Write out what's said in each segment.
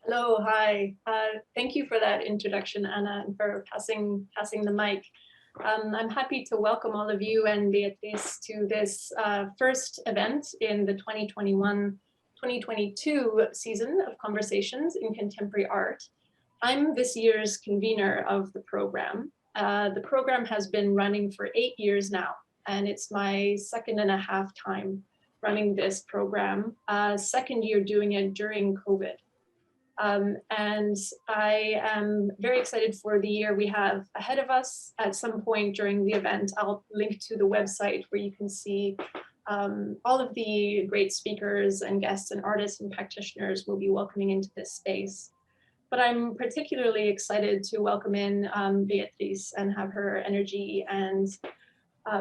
Hello, hi. Thank you for that introduction, Anna, and for passing the mic. I'm happy to welcome all of you and Beatriz to this first event in the 2021-2022 season of Conversations in Contemporary Art. I'm this year's convener of the program. The program has been running for 8 years now, and it's my second and a half time running this program, second year doing it during COVID. And I am very excited for the year we have ahead of us. At some point during the event, I'll link to the website where you can see all of the great speakers and guests and artists and practitioners we'll be welcoming into this space. But I'm particularly excited to welcome in Beatriz and have her energy and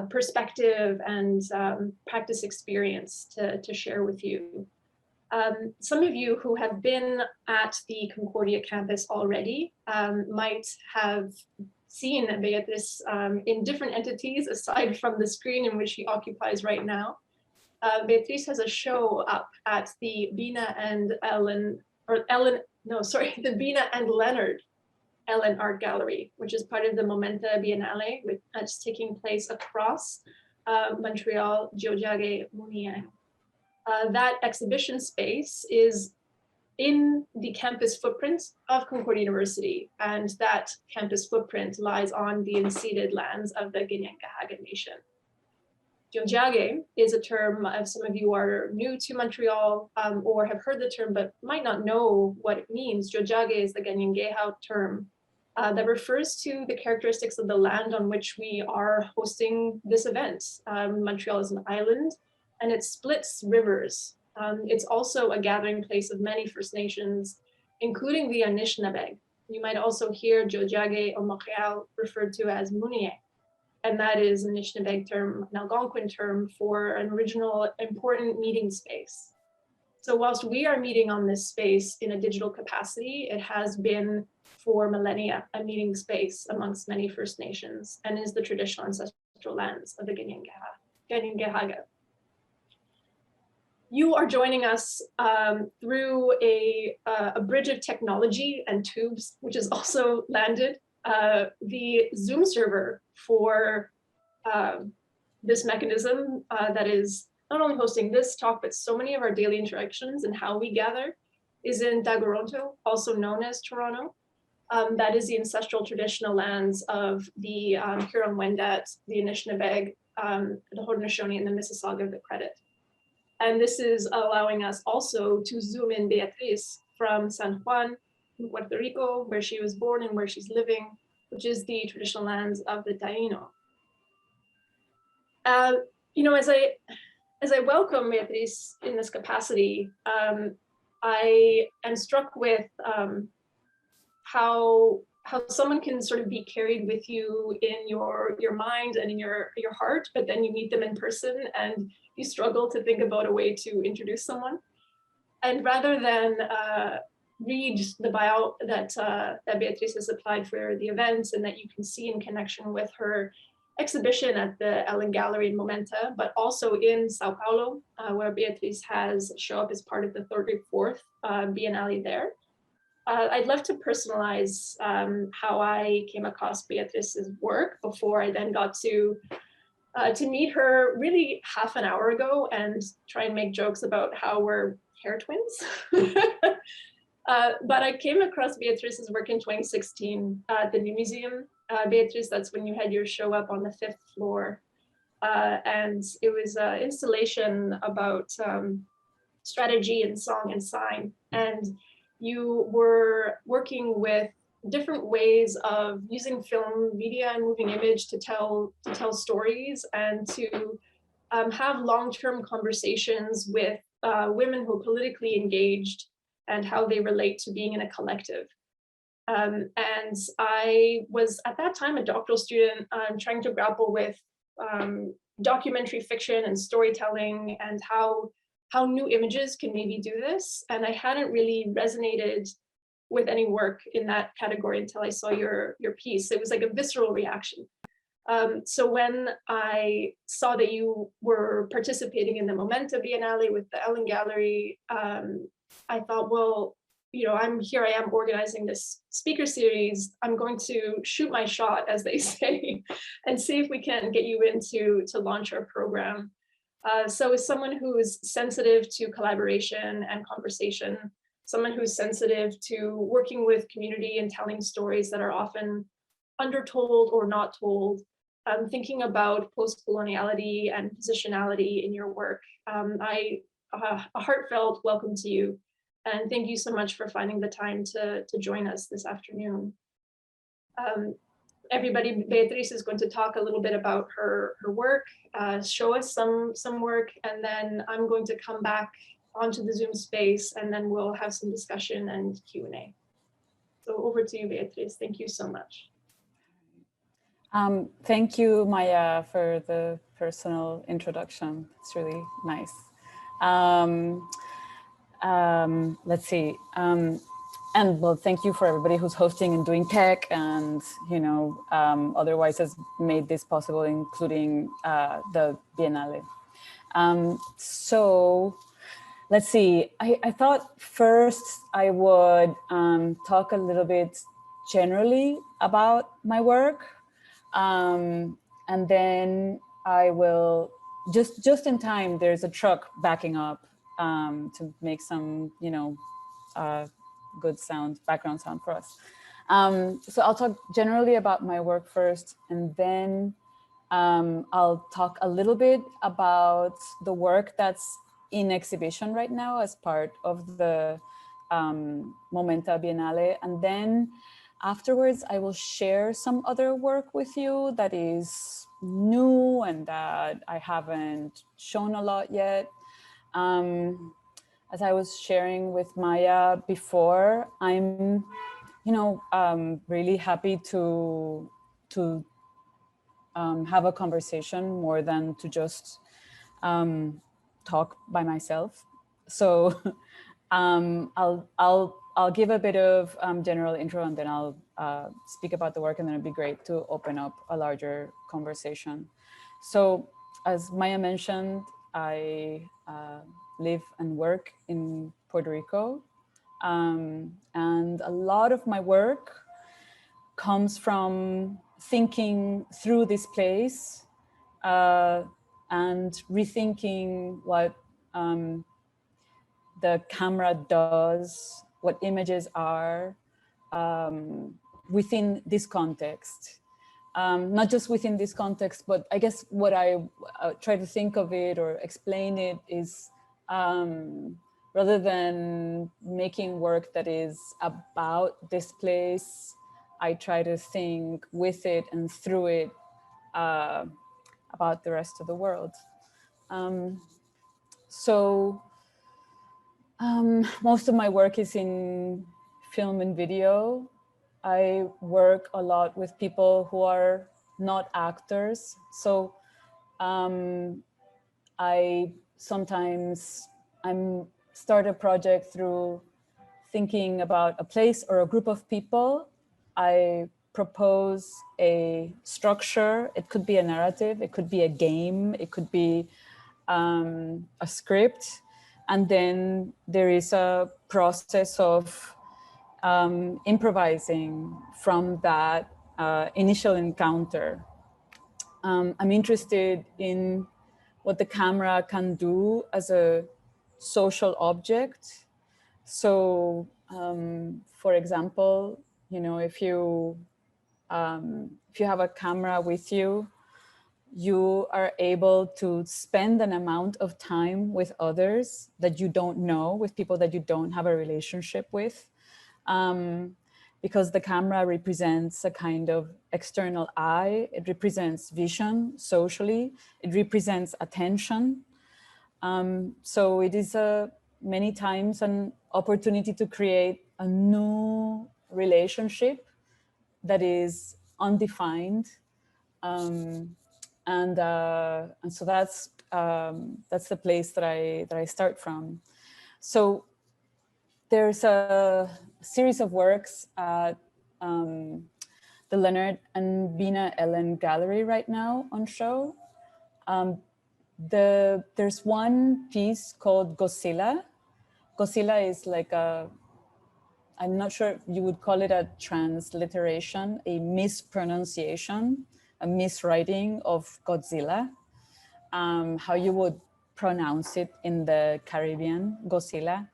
perspective and practice experience to share with you. Some of you who have been at the Concordia campus already might have seen Beatriz in different entities aside from the screen in which she occupies right now. Beatriz has a show up at the Bina and the Bina and Leonard Ellen Art Gallery, which is part of the Momenta Biennale, that's taking place across Montreal, Tiohtià:ke, Muñoz. That exhibition space is in the campus footprint of Concordia University, and that campus footprint lies on the unceded lands of the Kanien'kehá:ka Nation. Tiohtià:ke is a term, if some of you are new to Montreal or have heard the term but might not know what it means. Tiohtià:ke is the Kanien'kehá:ka term that refers to the characteristics of the land on which we are hosting this event. Montreal is an island, and it splits rivers. It's also a gathering place of many First Nations, including the Anishinaabe. You might also hear Tiohtià:ke or Montreal referred to as Muñoz, and that is an Anishinaabe term, an Algonquin term for an original important meeting space. So whilst we are meeting on this space in a digital capacity, it has been for millennia a meeting space amongst many First Nations and is the traditional ancestral lands of the Kanien'kehá:ka. You are joining us through a bridge of technology and tubes, which is also landed. The Zoom server for this mechanism that is not only hosting this talk, but so many of our daily interactions and how we gather is in Daguronto, also known as Toronto. That is the ancestral traditional lands of the Huron-Wendat, the Anishinaabe, the Haudenosaunee, and the Mississauga of the Credit. And this is allowing us also to zoom in Beatriz from San Juan, Puerto Rico, where she was born and where she's living, which is the traditional lands of the Taino. As I welcome Beatriz in this capacity, I am struck with how someone can sort of be carried with you in your mind and in your heart, but then you meet them in person and you struggle to think about a way to introduce someone. And rather than read the bio that Beatriz has applied for the event and that you can see in connection with her exhibition at the Ellen Gallery in Momenta, but also in Sao Paulo, where Beatriz has show up as part of the 34th Biennale there. I'd love to personalize how I came across Beatriz's work before I then got to meet her really half an hour ago and try and make jokes about how we're hair twins. But I came across Beatriz's work in 2016 at the New Museum. Beatriz, that's when you had your show up on the 5th floor. And it was an installation about strategy and song and sign. And you were working with different ways of using film, media, and moving image to tell stories and to have long-term conversations with women who are politically engaged and how they relate to being in a collective. And I was at that time a doctoral student trying to grapple with documentary fiction and storytelling and how new images can maybe do this. And I hadn't really resonated with any work in that category until I saw your piece. It was like a visceral reaction. So when I saw that you were participating in the Momenta Biennale with the Ellen Gallery, I thought, well, I am organizing this speaker series. I'm going to shoot my shot, as they say, and see if we can get you in to launch our program. So as someone who is sensitive to collaboration and conversation, someone who's sensitive to working with community and telling stories that are often undertold or not told, thinking about post-coloniality and positionality in your work, a heartfelt welcome to you. And thank you so much for finding the time to join us this afternoon. Everybody, Beatriz is going to talk a little bit about her work, show us some work, and then I'm going to come back onto the Zoom space, and then we'll have some discussion and Q&A. So over to you, Beatriz. Thank you so much. Thank you, Maya, for the personal introduction. It's really nice. Let's see. And well, thank you for everybody who's hosting and doing tech and, otherwise has made this possible, including the Biennale. So let's see. I thought first I would talk a little bit generally about my work. And then I will, just in time, there's a truck backing up to make some, good sound, background sound for us. So I'll talk generally about my work first, and then I'll talk a little bit about the work that's in exhibition right now as part of the Momenta Biennale. And then afterwards, I will share some other work with you that is new and that I haven't shown a lot yet. As I was sharing with Maya before, I'm, really happy to have a conversation more than to just talk by myself. So I'll give a bit of general intro, and then I'll speak about the work, and then it'd be great to open up a larger conversation. So as Maya mentioned, I live and work in Puerto Rico. And a lot of my work comes from thinking through this place and rethinking what the camera does, what images are within this context. Not just within this context, but I guess what I try to think of it or explain it is rather than making work that is about this place, I try to think with it and through it about the rest of the world. Most of my work is in film and video. I work a lot with people who are not actors. So I sometimes start a project through thinking about a place or a group of people. I propose a structure. It could be a narrative, it could be a game, it could be a script. And then there is a process of improvising from that initial encounter. I'm interested in what the camera can do as a social object. So, for example, if you have a camera with you, you are able to spend an amount of time with others that you don't know, with people that you don't have a relationship with, because the camera represents a kind of external eye. It represents vision socially. It represents attention. So it is many times an opportunity to create a new relationship that is undefined. And so that's the place that I start from. So there's a series of works at the Leonard and Bina Ellen Gallery right now on show. There's one piece called Godzilla. Godzilla is like a I'm not sure if you would call it a transliteration, a mispronunciation, a miswriting of Godzilla, how you would pronounce it in the Caribbean, Godzilla.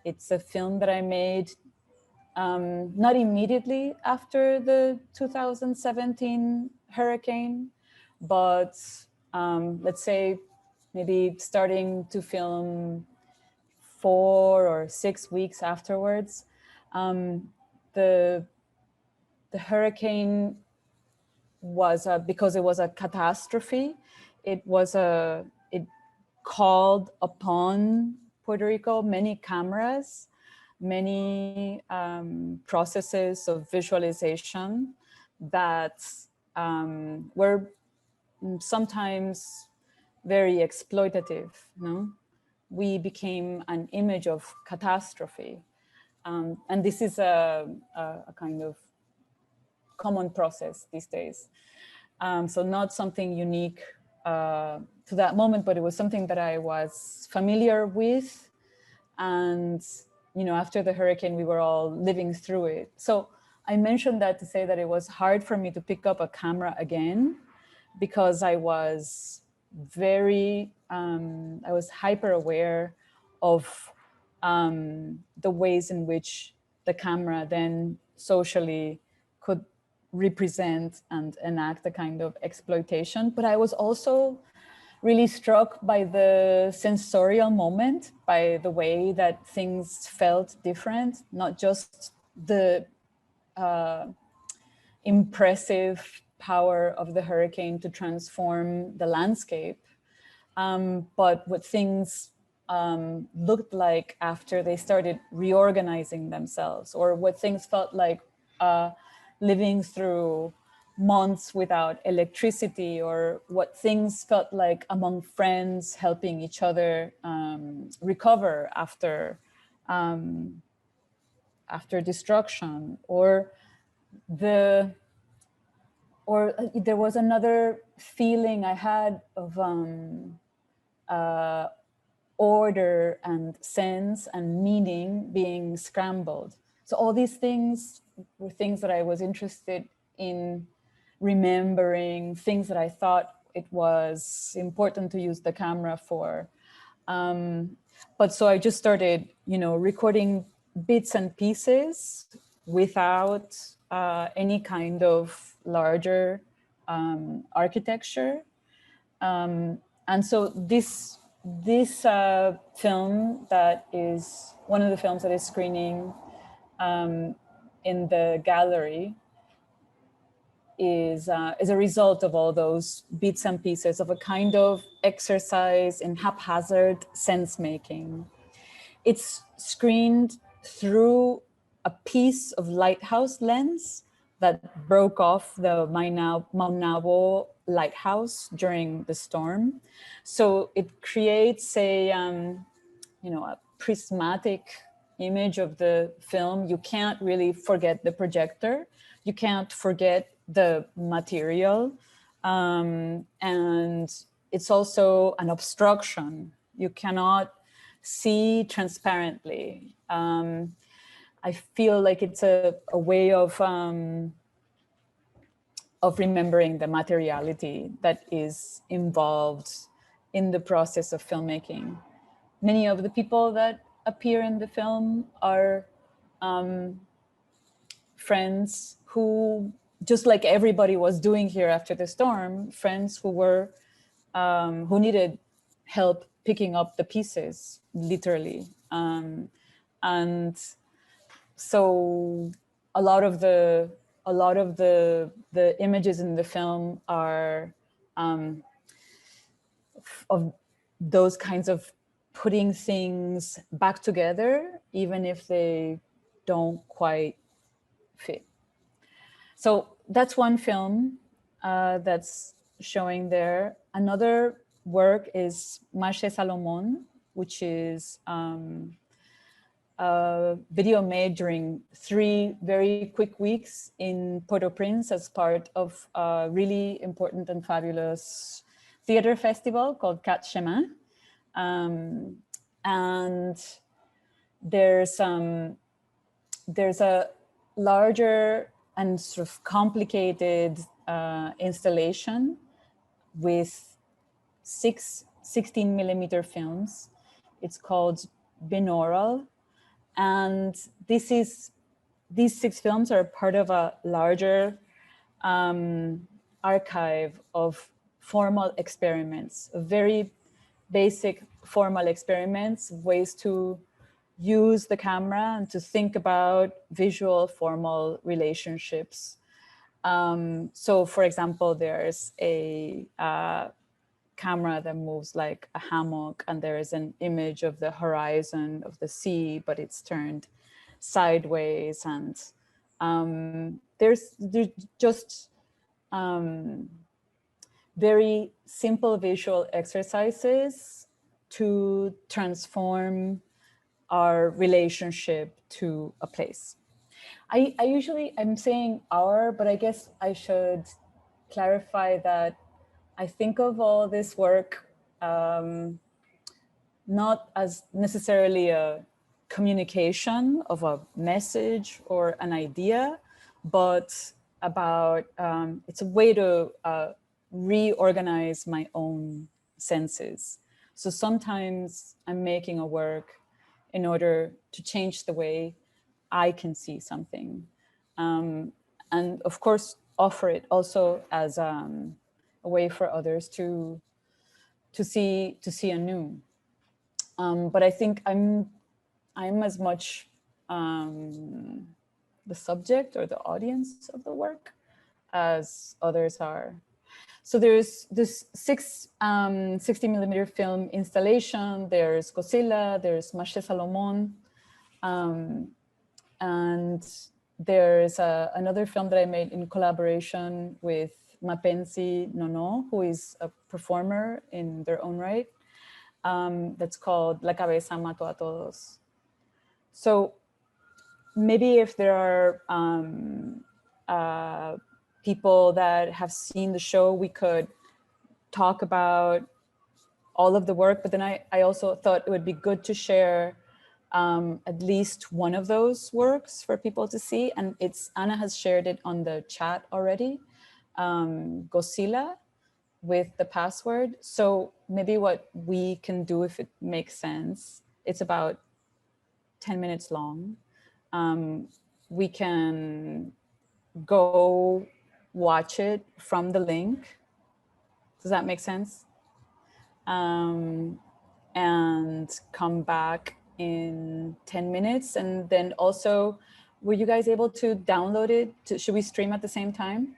It's a film that I made not immediately after the 2017 hurricane, but let's say maybe starting to film 4 or 6 weeks afterwards. The hurricane was because it was a catastrophe. It called upon Puerto Rico many cameras, many processes of visualization that were sometimes very exploitative. No, we became an image of catastrophe, and this is a kind of common process these days. So not something unique to that moment, but it was something that I was familiar with. And, you know, after the hurricane, we were all living through it. So I mentioned that to say that it was hard for me to pick up a camera again, because I was I was hyper aware of the ways in which the camera then socially could represent and enact a kind of exploitation. But I was also really struck by the sensorial moment, by the way that things felt different, not just the impressive power of the hurricane to transform the landscape, but what things looked like after they started reorganizing themselves, or what things felt like living through months without electricity, or what things felt like among friends helping each other recover after destruction, or there was another feeling I had of order and sense and meaning being scrambled. So all these things were things that I was interested in remembering, things that I thought it was important to use the camera for. But so I just started, you know, recording bits and pieces without any kind of larger architecture. And so this film, that is one of the films that is screening in the gallery, is a result of all those bits and pieces of a kind of exercise in haphazard sense making. It's screened through a piece of lighthouse lens that broke off the Maunabo lighthouse during the storm. So it creates a prismatic image of the film. You can't really forget the projector. You can't forget the material. And it's also an obstruction. You cannot see transparently. I feel like it's a way of remembering the materiality that is involved in the process of filmmaking. Many of the people that appear in the film are friends who, just like everybody was doing here after the storm, friends who were who needed help picking up the pieces, literally. And so a lot of the images in the film are of those kinds of putting things back together, even if they don't quite fit. So that's one film that's showing there. Another work is Marche Salomon, which is a video made during 3 very quick weeks in Port-au-Prince as part of a really important and fabulous theater festival called Quatre Chemins. And there's there's a larger and sort of complicated installation with 16 millimeter films. It's called binaural. And these 6 films are part of a larger archive of formal experiments, very basic formal experiments, ways to use the camera and to think about visual formal relationships. So for example, there's a camera that moves like a hammock, and there is an image of the horizon of the sea, but it's turned sideways. And there's just very simple visual exercises to transform our relationship to a place. I'm saying our, but I guess I should clarify that I think of all this work not as necessarily a communication of a message or an idea, but about, it's a way to reorganize my own senses. So sometimes I'm making a work in order to change the way I can see something. And of course, offer it also as a way for others to see anew. But I think I'm as much the subject or the audience of the work as others are. So there's this 60 millimeter film installation. There's Cosilla, there's Mache Salomon, and there's another film that I made in collaboration with Mapenzi Nono, who is a performer in their own right. That's called La Cabeza Mató a Todos. So maybe if there are people that have seen the show, we could talk about all of the work, but then I also thought it would be good to share at least one of those works for people to see. And Anna has shared it on the chat already, Gosila, with the password. So maybe what we can do, if it makes sense, it's about 10 minutes long. We can go watch it from the link. Does that make sense? And come back in 10 minutes. And then also, were you guys able to download it? Should we stream at the same time?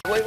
Voy.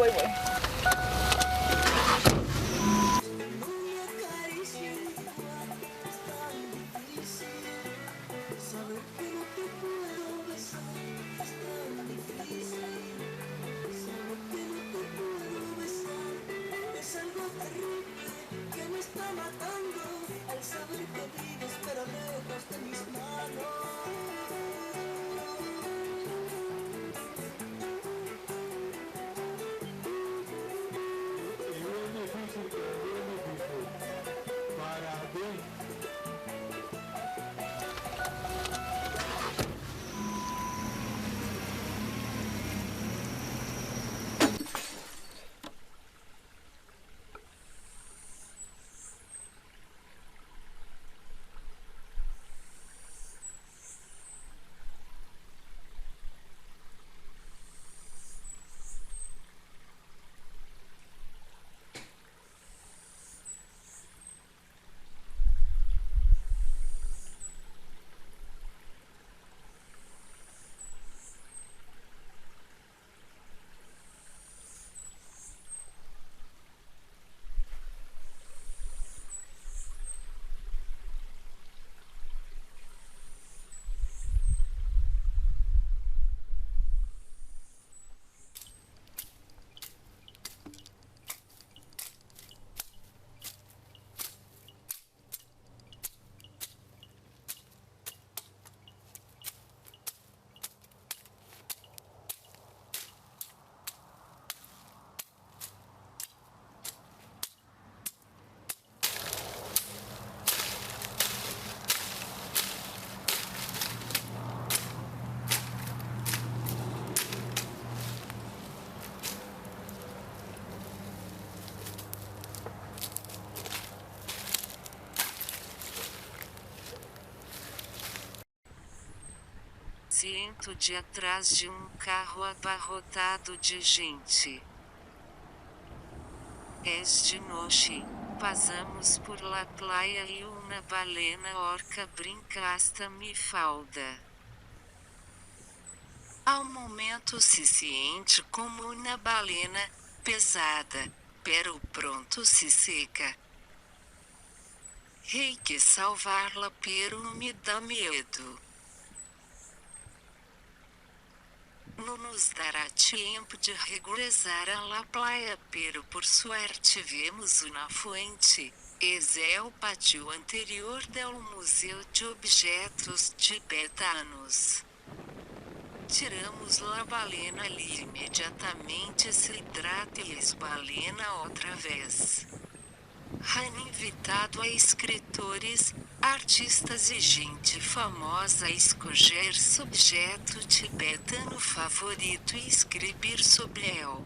Sento de atrás de carro abarrotado de gente. Es de noche. Passamos por la playa e uma balena orca brinca hasta mi falda. Ao momento se siente como uma balena, pesada, pero pronto se seca. Hay que salvarla pero me dá medo. Não nos dará tempo de regressar a la playa, pero por suerte vemos uma fuente. Esse é o pátio anterior do Museu de Objetos Tibetanos. Tiramos la balena ali imediatamente, se hidrata e esbalena outra vez. Han invitado a escritores, artistas e gente famosa a escolher seu objeto tibetano favorito e escrever sobre ele.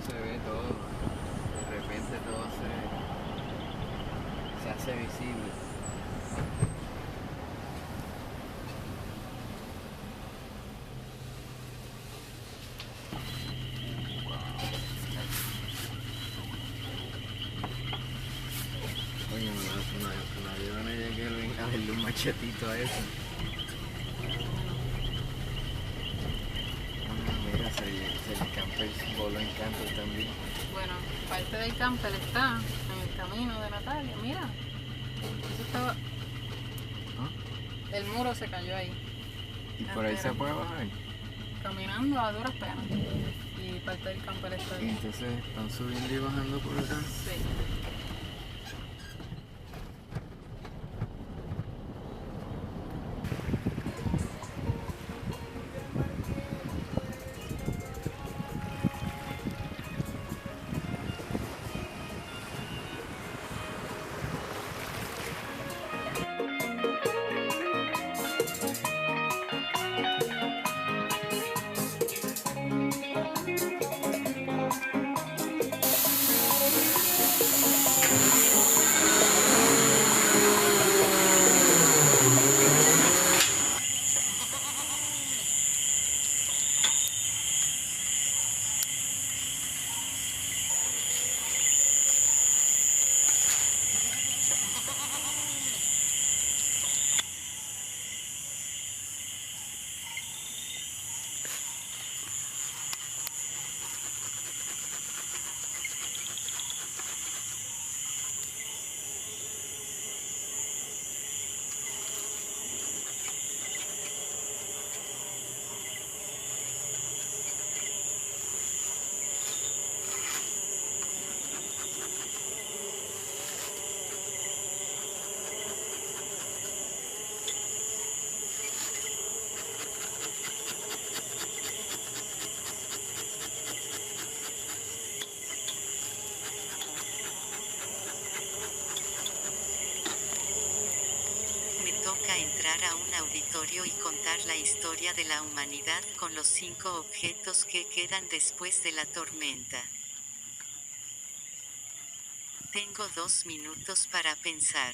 Se ve todo, de repente todo se hace visible. Oye, no ayuda a nadie que venga a darle un machetito a eso. Mira, se le campa el bolo encanto también. Bueno, parte del camper está en el camino de Natalia. Mira, eso estaba. El muro se cayó ahí. Y por ahí se puede bajar. Caminando a duras penas. Y parte del camper está Y ahí. entonces están subiendo y bajando por acá. Sí. entrar a un auditorio y contar la historia de la humanidad con los 5 objetos que quedan después de la tormenta. Tengo 2 minutos para pensar.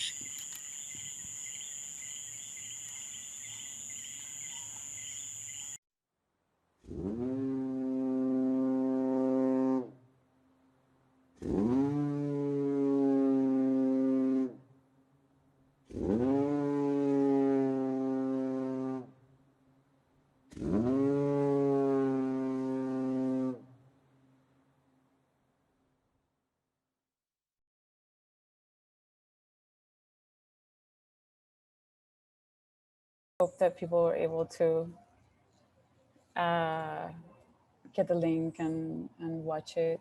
Hope that people were able to get the link and watch it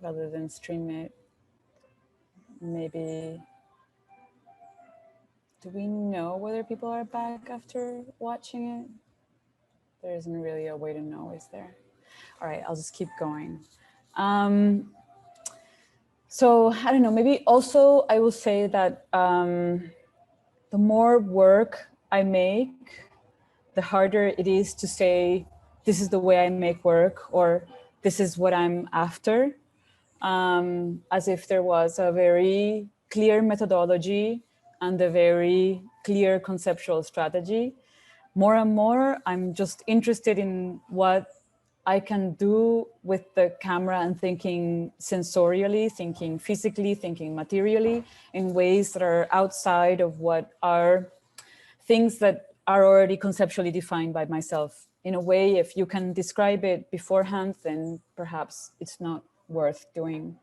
rather than stream it. Maybe, do we know whether people are back after watching it? There isn't really a way to know, is there? All right, I'll just keep going. So I don't know, maybe also I will say that the more work I make, the harder it is to say, this is the way I make work, or this is what I'm after, as if there was a very clear methodology and a very clear conceptual strategy. More and more, I'm just interested in what I can do with the camera and thinking sensorially, thinking physically, thinking materially in ways that are outside of what are things that are already conceptually defined by myself. In a way, if you can describe it beforehand, then perhaps it's not worth doing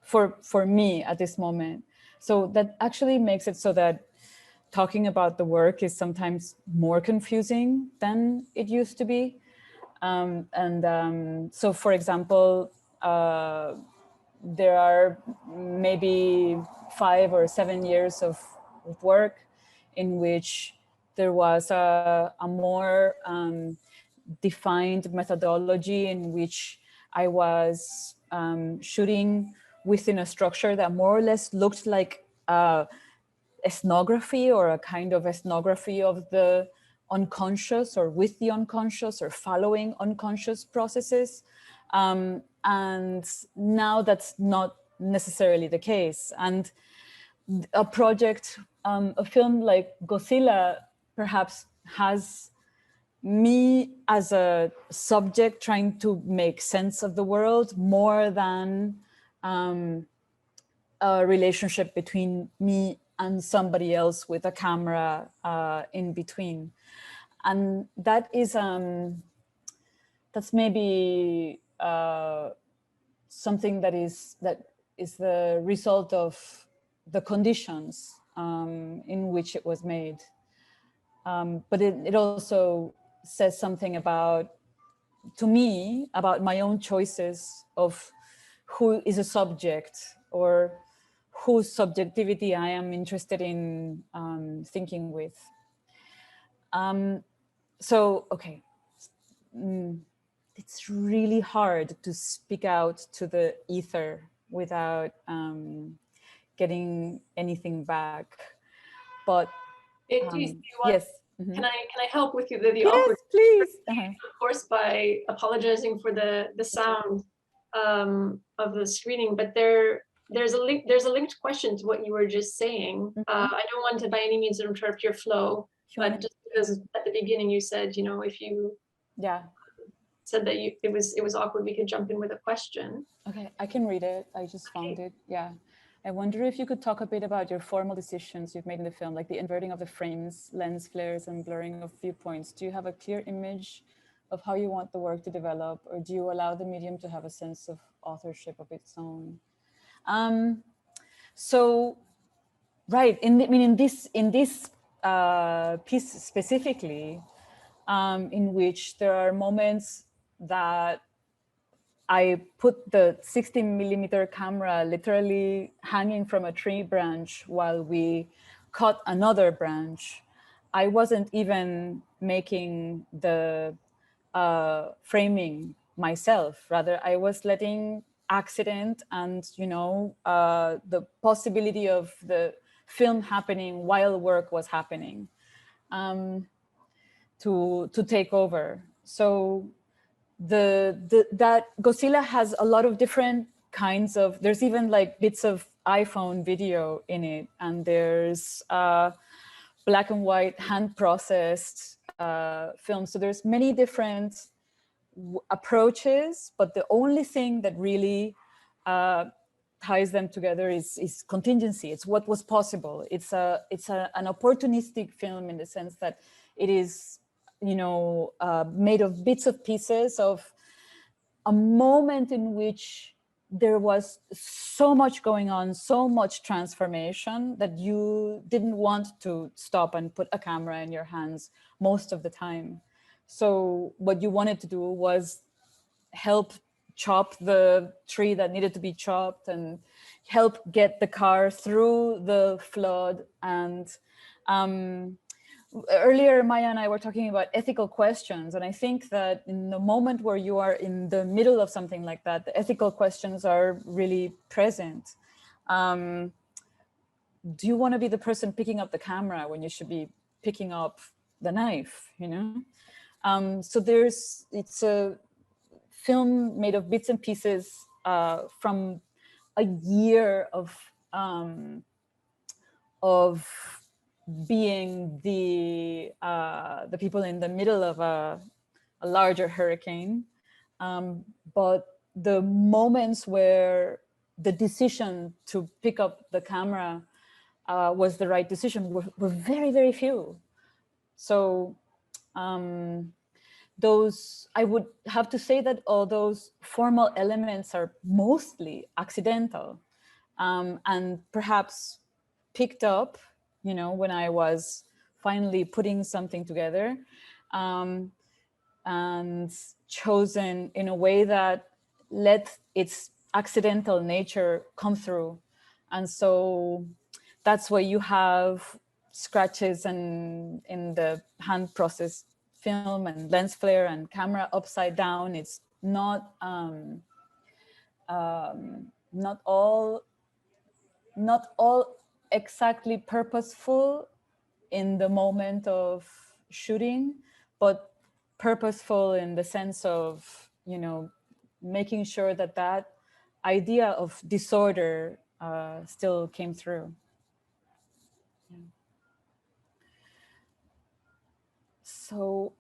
for me at this moment. So that actually makes it so that talking about the work is sometimes more confusing than it used to be. So for example, there are maybe 5 or 7 years of work in which there was a more defined methodology in which I was shooting within a structure that more or less looked like ethnography, or a kind of ethnography of the unconscious, or with the unconscious, or following unconscious processes. And now that's not necessarily the case. And a project, a film like Godzilla, perhaps has me as a subject trying to make sense of the world more than a relationship between me and somebody else with a camera in between. And that is, that's maybe something that is the result of the conditions in which it was made. But it also says something about, to me, about my own choices of who is a subject, or whose subjectivity I am interested in thinking with. So, okay, it's really hard to speak out to the ether without getting anything back. But Beatriz, do you want, yes. can I help with you the Yes, awkward? please. Of course, by apologizing for the sound of the screening, but there's a linked question to what you were just saying. I don't want to by any means interrupt your flow, but just because at the beginning you said, you know, if you said that it was awkward, we could jump in with a question. Okay, I can read it. I just found it. Yeah. I wonder if you could talk a bit about your formal decisions you've made in the film, like the inverting of the frames, lens flares, and blurring of viewpoints. Do you have a clear image of how you want the work to develop, or do you allow the medium to have a sense of authorship of its own? So, right, in this piece specifically, in which there are moments that I put the 60mm camera literally hanging from a tree branch while we cut another branch. I wasn't even making the framing myself. Rather, I was letting accident and, you know, the possibility of the film happening while work was happening. to take over. So that Godzilla has a lot of different kinds of, there's even like bits of iPhone video in it, and there's black and white hand processed film. So there's many different approaches, but the only thing that really ties them together is contingency. It's what was possible. It's an opportunistic film in the sense that it is, you know, made of bits of pieces of a moment in which there was so much going on, so much transformation that you didn't want to stop and put a camera in your hands most of the time. So what you wanted to do was help chop the tree that needed to be chopped and help get the car through the flood. And earlier, Maya and I were talking about ethical questions. And I think that in the moment where you are in the middle of something like that, the ethical questions are really present. Do you want to be the person picking up the camera when you should be picking up the knife, you know? So it's a film made of bits and pieces from a year of being the people in the middle of a larger hurricane. But the moments where the decision to pick up the camera was the right decision were very, very few. So those, I would have to say that all those formal elements are mostly accidental and perhaps picked up, you know, when I was finally putting something together and chosen in a way that let its accidental nature come through. And so that's why you have scratches and in the hand processed film and lens flare and camera upside down. It's not all exactly purposeful in the moment of shooting, but purposeful in the sense of, you know, making sure that that idea of disorder still came through. So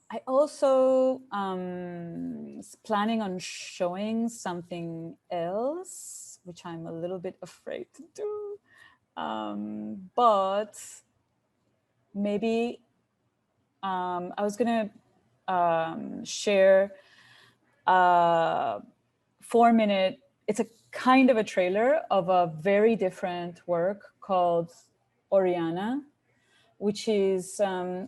I also was planning on showing something else, which I'm a little bit afraid to do. But maybe I was gonna share a 4-minute, it's a kind of a trailer of a very different work called Oriana, which is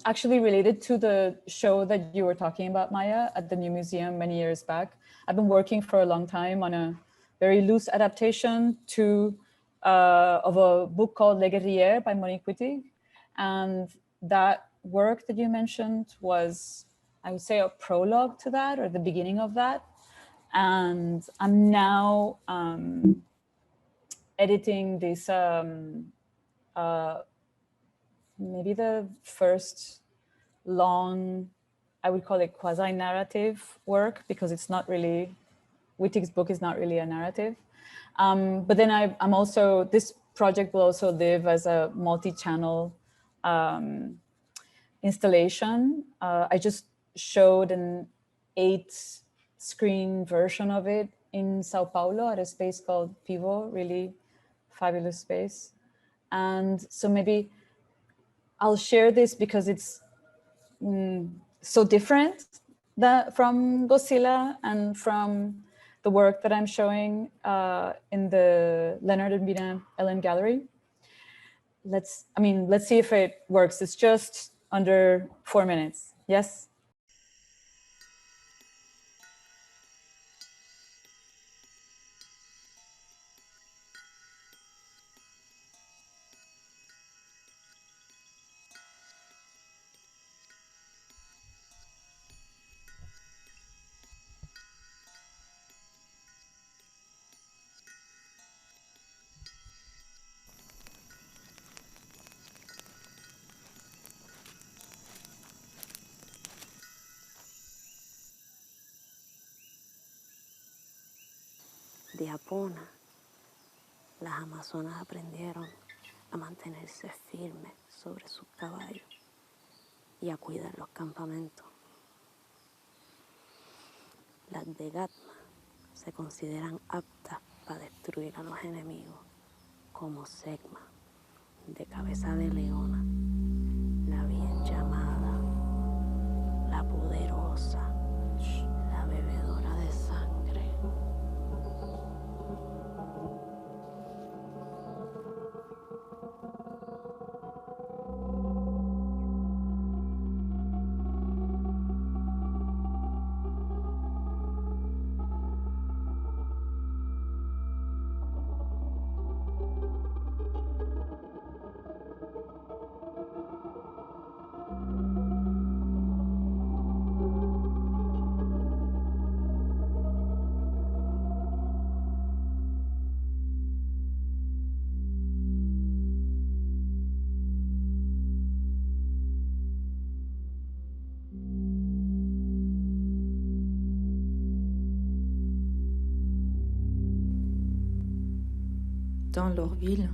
actually related to the show that you were talking about, Maya, at the New Museum many years back. I've been working for a long time on a very loose adaptation of a book called Les Guerrières by Monique Wittig. And that work that you mentioned was, I would say, a prologue to that, or the beginning of that. And I'm now editing this, maybe the first long, I would call it quasi-narrative work, because it's not really, Wittig's book is not really a narrative. But then I'm also, this project will also live as a multi-channel installation. I just showed an 8-screen version of it in Sao Paulo at a space called Pivo, really fabulous space. And so maybe I'll share this because it's so different from Godzilla and from the work that I'm showing in the Leonard and Bina Ellen Gallery. Let's see if it works. It's just under 4 minutes. Yes? de Japona, las amazonas aprendieron a mantenerse firmes sobre sus caballos y a cuidar los campamentos. Las de Gatma se consideran aptas para destruir a los enemigos, como Segma, de cabeza de leona, la bien llamada, la poderosa, la bebedora de sangre. Dans leur ville,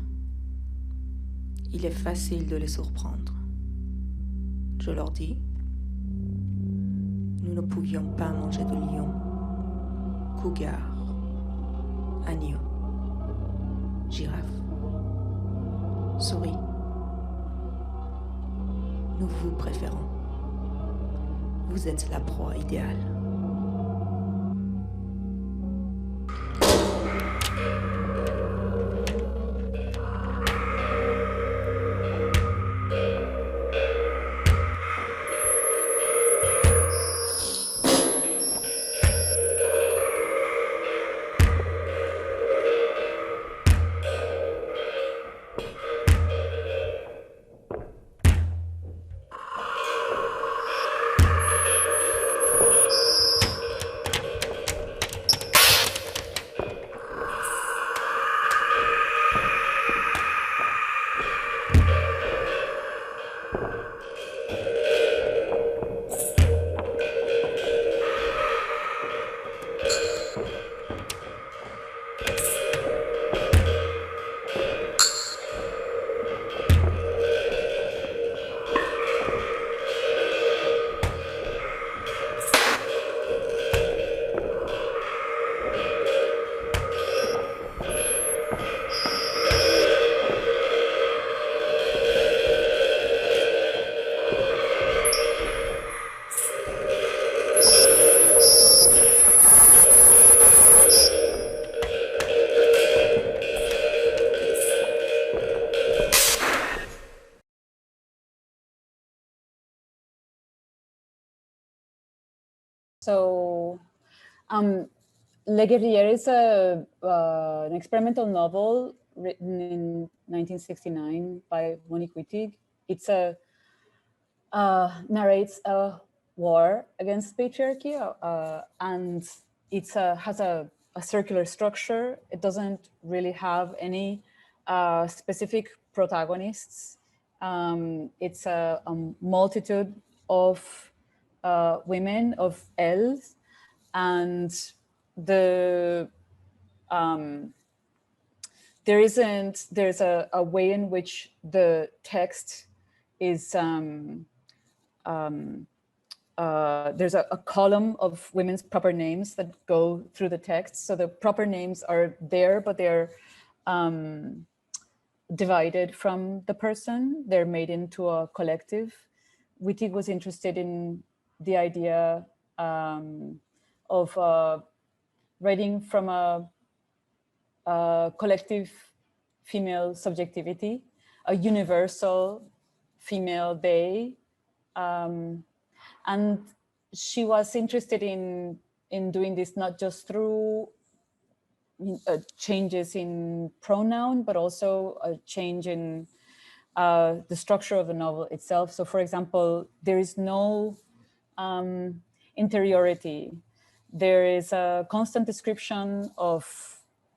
il est facile de les surprendre. Je leur dis, nous ne pouvions pas manger de lion, cougar, agneau, girafe, souris. Nous vous préférons. Vous êtes la proie idéale. So, Le Guerrier is an experimental novel written in 1969 by Monique Wittig. It's narrates a war against patriarchy, and it has a circular structure. It doesn't really have any specific protagonists. It's a multitude of women, of elves, and there's a way in which the text is there's a column of women's proper names that go through the text. So the proper names are there, but they're divided from the person. They're made into a collective. Wittig was interested in the idea of writing from a collective female subjectivity, a universal female they. And she was interested in doing this not just through changes in pronoun, but also a change in the structure of the novel itself. So for example, there is no interiority. There is a constant description of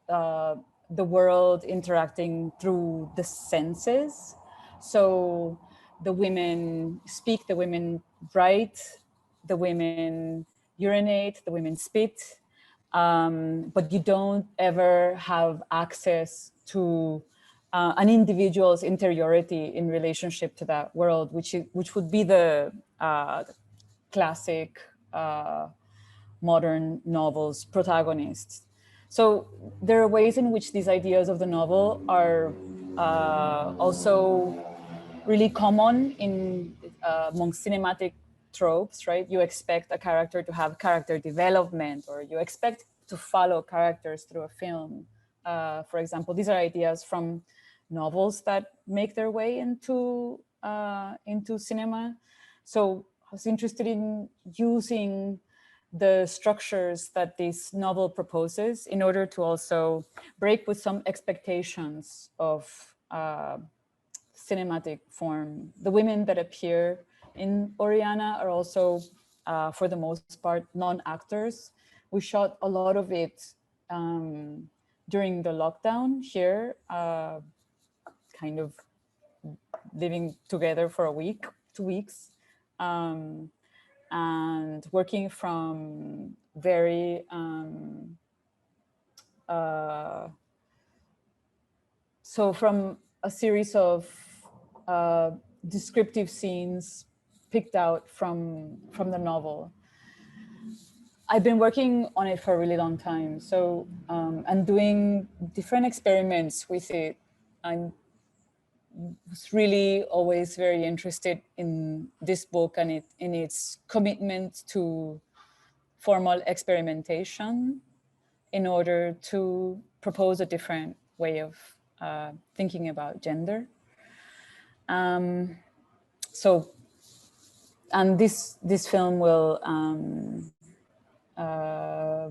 the world interacting through the senses. So the women speak, the women write, the women urinate, the women spit, but you don't ever have access to an individual's interiority in relationship to that world, which would be the classic modern novels protagonists. So there are ways in which these ideas of the novel are also really common in among cinematic tropes, right? You expect a character to have character development, or you expect to follow characters through a film. For example, these are ideas from novels that make their way into cinema. So I was interested in using the structures that this novel proposes in order to also break with some expectations of cinematic form. The women that appear in Oriana are also, for the most part, non-actors. We shot a lot of it during the lockdown here, kind of living together for a week, 2 weeks, and working from very so from a series of descriptive scenes picked out from the novel. I've been working on it for a really long time, so and doing different experiments with it. I was really always very interested in this book and in its commitment to formal experimentation in order to propose a different way of thinking about gender. So, and this film will, I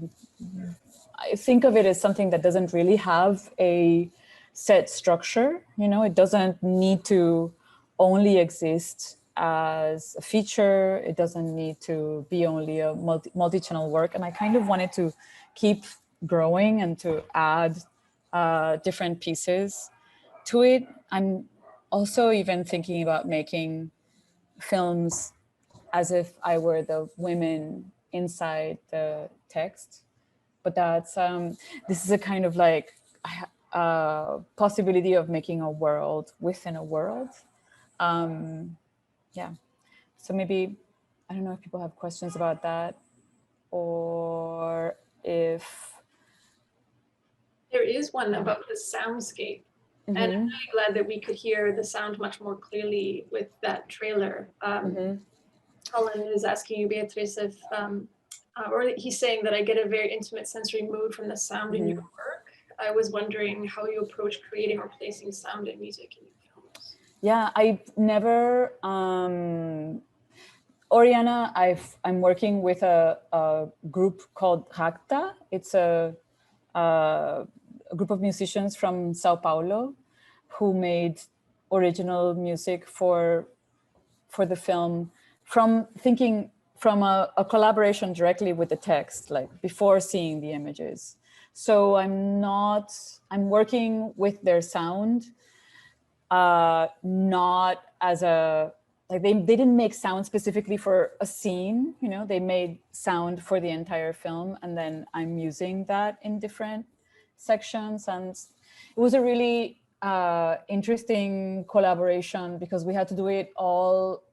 think of it as something that doesn't really have a set structure. You know, it doesn't need to only exist as a feature. It doesn't need to be only a multi-channel work. And I kind of wanted to keep growing and to add different pieces to it. I'm also even thinking about making films as if I were the women inside the text. But that's, this is a kind of like possibility of making a world within a world. Yeah, so maybe, I don't know if people have questions about that, or if... There is one about the soundscape. And I'm really glad that we could hear the sound much more clearly with that trailer. Colin is asking you, Beatriz, if, or he's saying that I get a very intimate sensory mood from the sound in your work. I was wondering how you approach creating or placing sound and music in your films. Yeah, I've never, Oriana, I'm working with a group called Racta. It's a group of musicians from Sao Paulo who made original music for the film, from thinking from a collaboration directly with the text, like before seeing the images. So I'm working with their sound, not as a, like they didn't make sound specifically for a scene, you know, they made sound for the entire film, and then I'm using that in different sections. And it was a really interesting collaboration because we had to do it all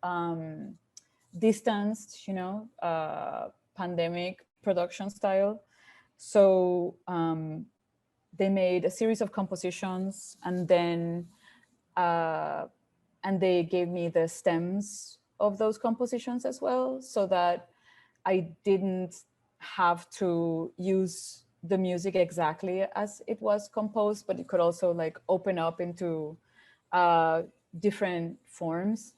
distanced, you know, pandemic production style. So they made a series of compositions, and then and they gave me the stems of those compositions as well, so that I didn't have to use the music exactly as it was composed, but it could also like open up into different forms.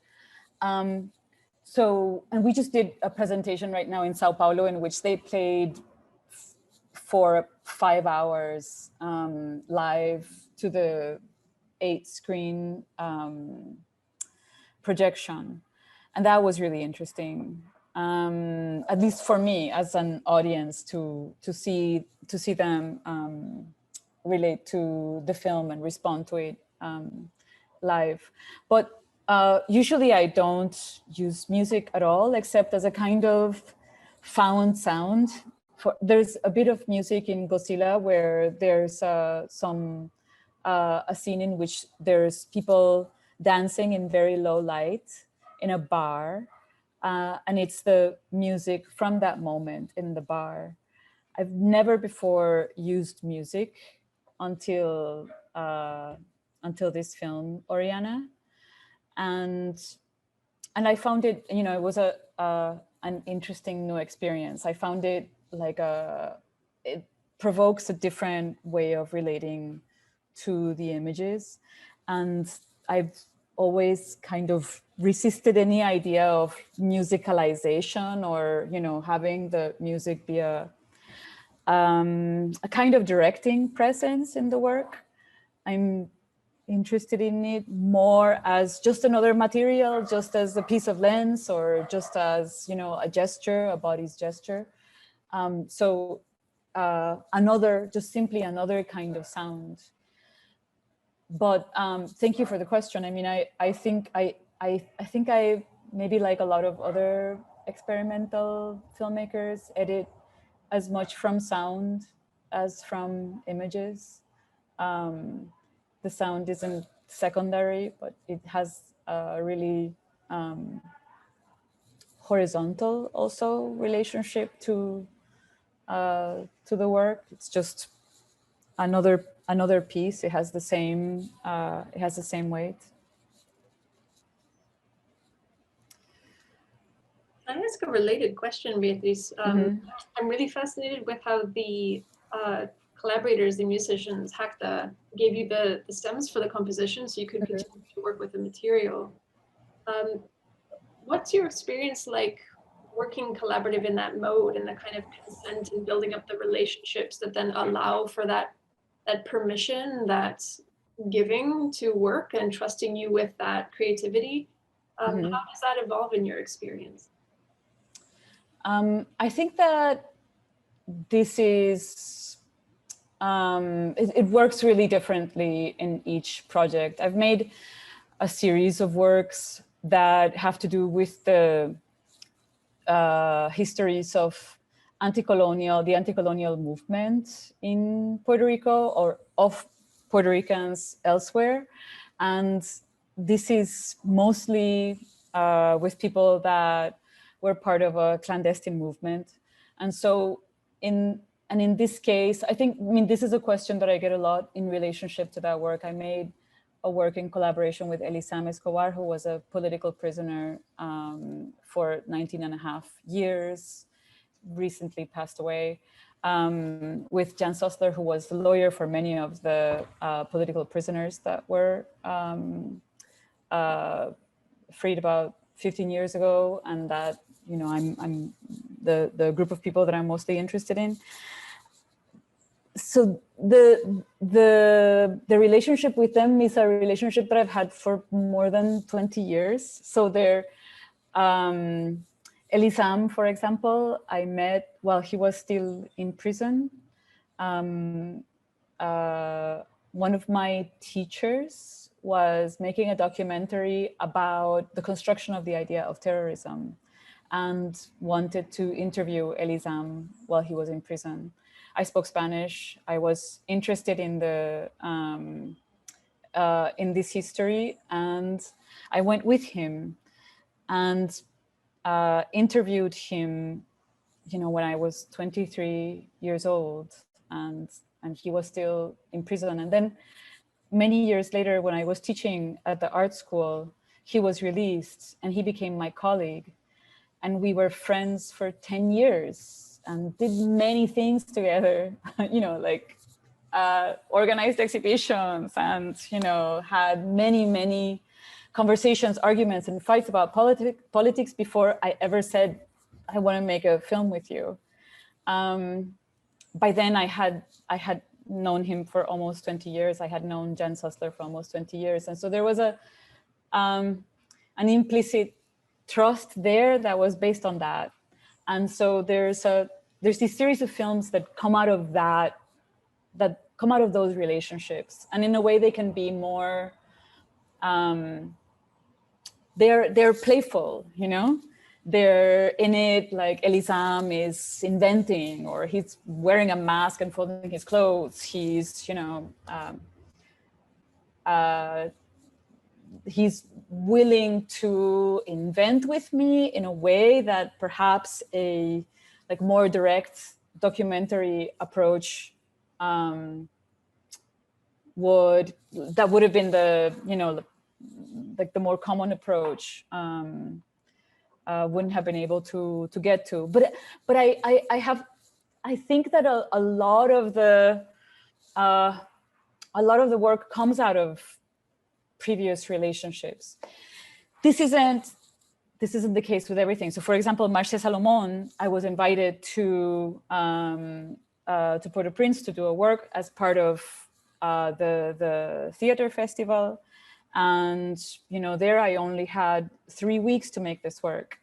So, and we just did a presentation right now in Sao Paulo in which they played for 5 hours live to the 8-screen projection. And that was really interesting, at least for me as an audience, to see them relate to the film and respond to it live. But usually I don't use music at all, except as a kind of found sound. there's a bit of music in Godzilla where there's a scene in which there's people dancing in very low light in a bar. And it's the music from that moment in the bar. I've never before used music until this film, Oriana. And I found it, you know, it was an interesting new experience. I found it like it provokes a different way of relating to the images. And I've always kind of resisted any idea of musicalization or, you know, having the music be a kind of directing presence in the work. I'm interested in it more as just another material, just as a piece of lens, or just as, you know, a gesture, a body's gesture. So just simply another kind of sound. But thank you for the question. I mean, I think I maybe, like a lot of other experimental filmmakers, edit as much from sound as from images. The sound isn't secondary, but it has a really horizontal also relationship to the work. It's just another piece. It has the same weight. Can I ask a related question, Beatriz? I'm really fascinated with how the collaborators, the musicians, Hakta, gave you the stems for the composition so you could continue to work with the material. What's your experience like working collaborative in that mode, and the kind of consent and building up the relationships that then allow for that permission, that giving to work and trusting you with that creativity? How does that evolve in your experience? I think that this is, it works really differently in each project. I've made a series of works that have to do with the histories of the anti-colonial movement in Puerto Rico, or of Puerto Ricans elsewhere. And this is mostly with people that were part of a clandestine movement. And so in this case, I mean, this is a question that I get a lot in relationship to that work. I made a work in collaboration with Elisam Escobar, who was a political prisoner for 19.5 years, recently passed away, with Jan Sosler, who was the lawyer for many of the political prisoners that were freed about 15 years ago, and that, you know, I'm the group of people that I'm mostly interested in. So the relationship with them is a relationship that I've had for more than 20 years. So they're Elisam, for example, I met while he was still in prison. One of my teachers was making a documentary about the construction of the idea of terrorism, and wanted to interview Elisam while he was in prison. I spoke Spanish. I was interested in in this history, and I went with him and interviewed him, you know, when I was 23 years old, and he was still in prison. And then many years later, when I was teaching at the art school, he was released and he became my colleague. And we were friends for 10 years and did many things together, you know, like organized exhibitions, and, you know, had many conversations, arguments, and fights about politics before I ever said, I want to make a film with you. By then I had known him for almost 20 years. I had known Jan Sosler for almost 20 years. And so there was an implicit trust there that was based on that. And so there's this series of films that come out of that come out of those relationships. And in a way they can be more, they're playful, you know? they're in it, like Elisam is inventing, or he's wearing a mask and folding his clothes. He's, he's willing to invent with me in a way that perhaps a like more direct documentary approach would have been the, like the more common approach wouldn't have been able to get to. But I think that a lot of the work comes out of previous relationships. This isn't the case with everything. So, for example, Marcia Salomon, I was invited to Port-au-Prince to do a work as part of the theater festival. And, there I only had 3 weeks to make this work.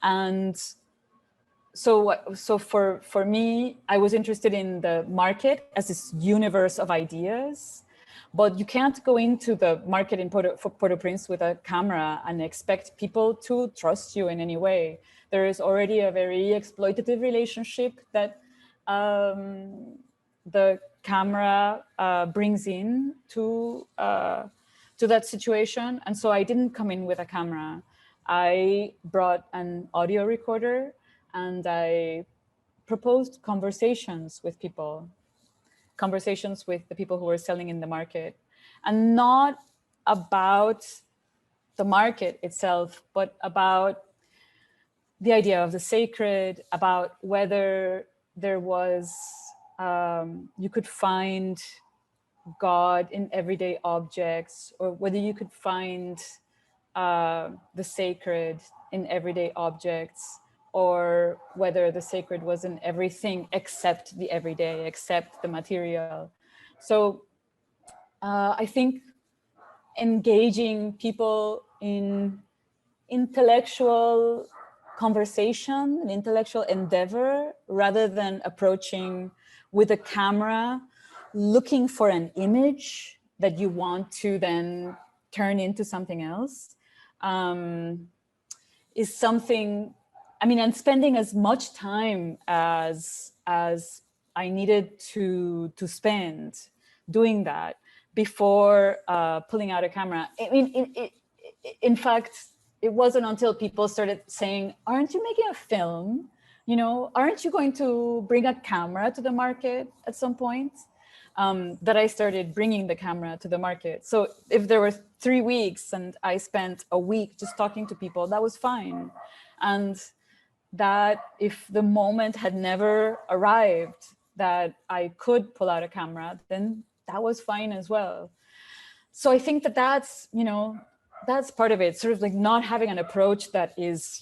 And so for me, I was interested in the market as this universe of ideas, but you can't go into the market in Port-au-Prince with a camera and expect people to trust you in any way. There is already a very exploitative relationship that the camera brings in to that situation. And so I didn't come in with a camera. I brought an audio recorder and I proposed conversations with people, conversations with the people who were selling in the market, and not about the market itself, but about the idea of the sacred, about whether there was, you could find God in everyday objects, or whether you could find the sacred in everyday objects, or whether the sacred was in everything except the everyday, except the material. So I think engaging people in intellectual conversation, an intellectual endeavor, rather than approaching with a camera, looking for an image that you want to then turn into something else, is something, and spending as much time as I needed to spend doing that before pulling out a camera. In fact, it wasn't until people started saying, aren't you making a film? Aren't you going to bring a camera to the market at some point? That I started bringing the camera to the market. So if there were 3 weeks and I spent a week just talking to people, that was fine. And that if the moment had never arrived that I could pull out a camera, then that was fine as well. So I think that's part of it, sort of like not having an approach that is,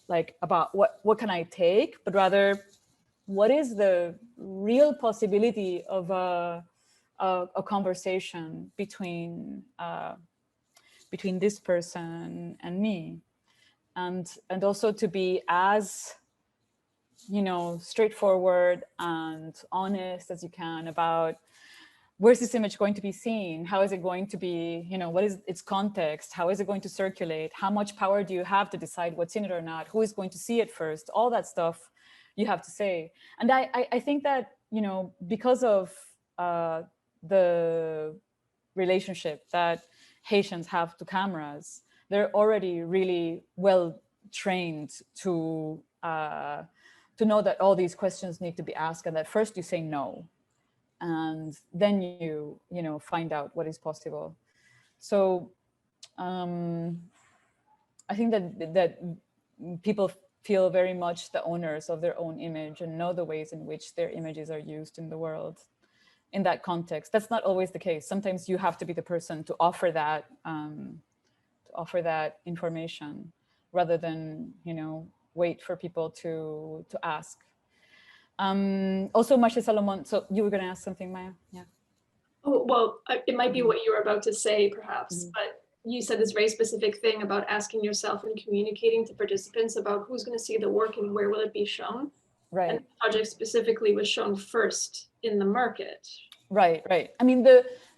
like about what can I take, but rather what is the real possibility of a conversation between this person and me, and also to be as straightforward and honest as you can about where's this image going to be seen, how is it going to be, what is its context, how is it going to circulate, how much power do you have to decide what's in it or not, who is going to see it first, all that stuff you have to say. And I think that, because of the relationship that Haitians have to cameras, they're already really well trained to know that all these questions need to be asked, and that first you say no, and then you find out what is possible. So I think that people feel very much the owners of their own image and know the ways in which their images are used in the world in that context. That's not always the case. Sometimes you have to be the person to offer that information rather than wait for people to ask. Also, Marcia Salomon, so you were going to ask something, Maya? Yeah. Oh, well, it might be what you were about to say, perhaps, but you said this very specific thing about asking yourself and communicating to participants about who's going to see the work and where will it be shown. Right. And the project specifically was shown first in the market. Right.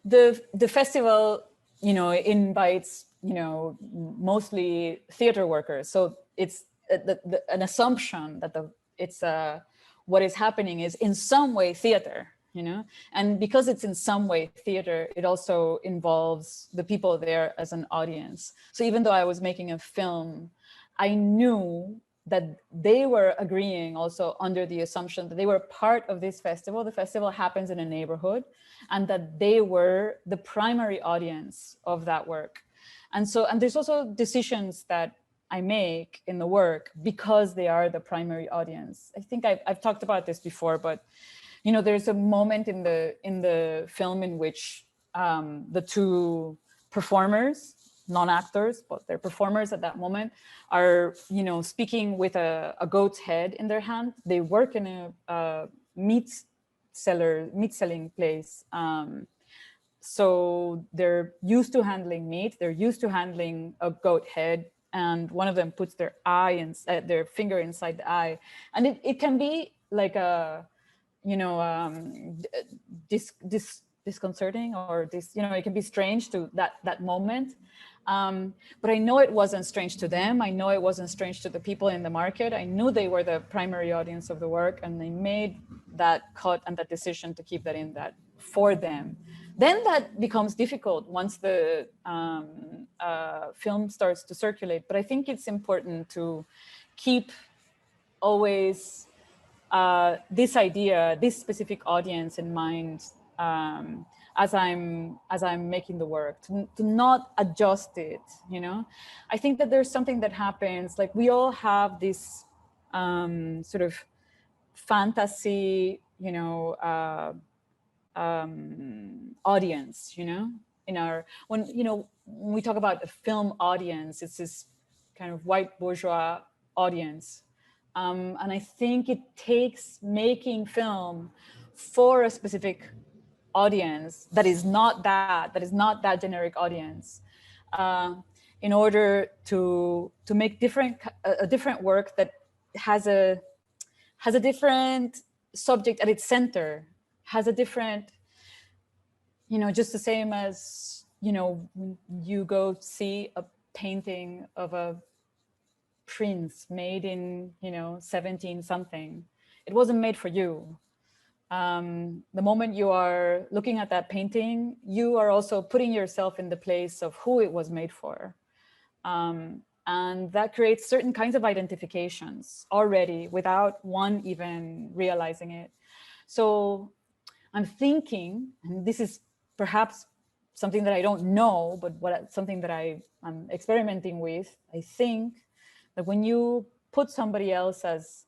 The festival, invites, mostly theater workers. So it's an assumption that what is happening is in some way theater, and because it's in some way theater, it also involves the people there as an audience. So even though I was making a film, I knew that they were agreeing also under the assumption that they were part of this festival. The festival happens in a neighborhood, and that they were the primary audience of that work. And there's also decisions that I make in the work because they are the primary audience. I think I've talked about this before, but there's a moment in the film in which the two performers, non-actors, but they're performers at that moment, are speaking with a goat's head in their hand. They work in a meat selling place. So they're used to handling meat. They're used to handling a goat head, and one of them puts their their finger inside the eye, and it can be like a disconcerting, or it can be strange to that moment. But I know it wasn't strange to them. I know it wasn't strange to the people in the market. I knew they were the primary audience of the work, and they made that cut and that decision to keep that in that for them. Then that becomes difficult once the film starts to circulate. But I think it's important to keep always this idea, this specific audience in mind as I'm making the work, to not adjust it. I think that there's something that happens, like we all have this sort of fantasy, audience, in our, when we talk about a film audience, it's this kind of white bourgeois audience. And I think it takes making film for a specific audience that is not that generic audience, in order to make a different work that has a different subject at its center, has a different, just the same as, you go see a painting of a prince made in 17 something. It wasn't made for you. The moment you are looking at that painting, you are also putting yourself in the place of who it was made for. And that creates certain kinds of identifications already without one even realizing it. So I'm thinking, and this is perhaps something that I don't know, but something that I'm experimenting with, I think that when you put somebody else as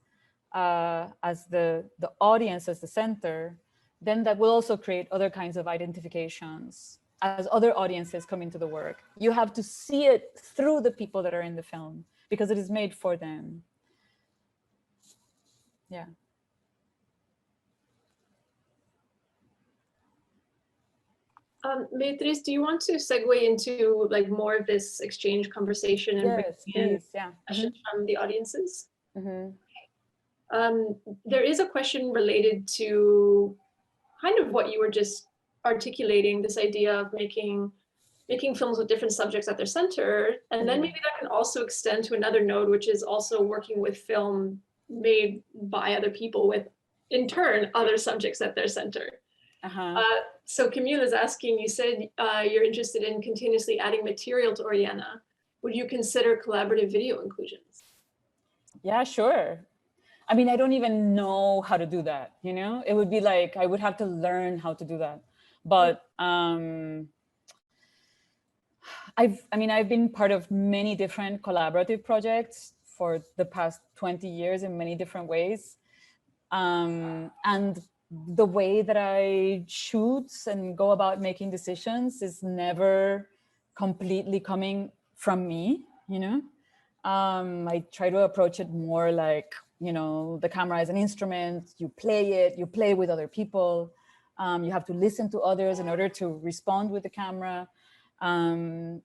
the audience, as the center, then that will also create other kinds of identifications as other audiences come into the work. You have to see it through the people that are in the film because it is made for them. Yeah. Beatriz, do you want to segue into like more of this exchange conversation and yes, please, yeah, questions from the audiences? Mm-hmm. There is a question related to kind of what you were just articulating, this idea of making films with different subjects at their center, and then maybe that can also extend to another node, which is also working with film made by other people with, in turn, other subjects at their center. So Camille is asking, you said you're interested in continuously adding material to Oriana. Would you consider collaborative video inclusions? Yeah, sure. I mean, I don't even know how to do that, It would be like, I would have to learn how to do that. But I've been part of many different collaborative projects for the past 20 years in many different ways. And the way that I shoot and go about making decisions is never completely coming from me, I try to approach it more like, the camera is an instrument, you play with other people, you have to listen to others in order to respond with the camera, and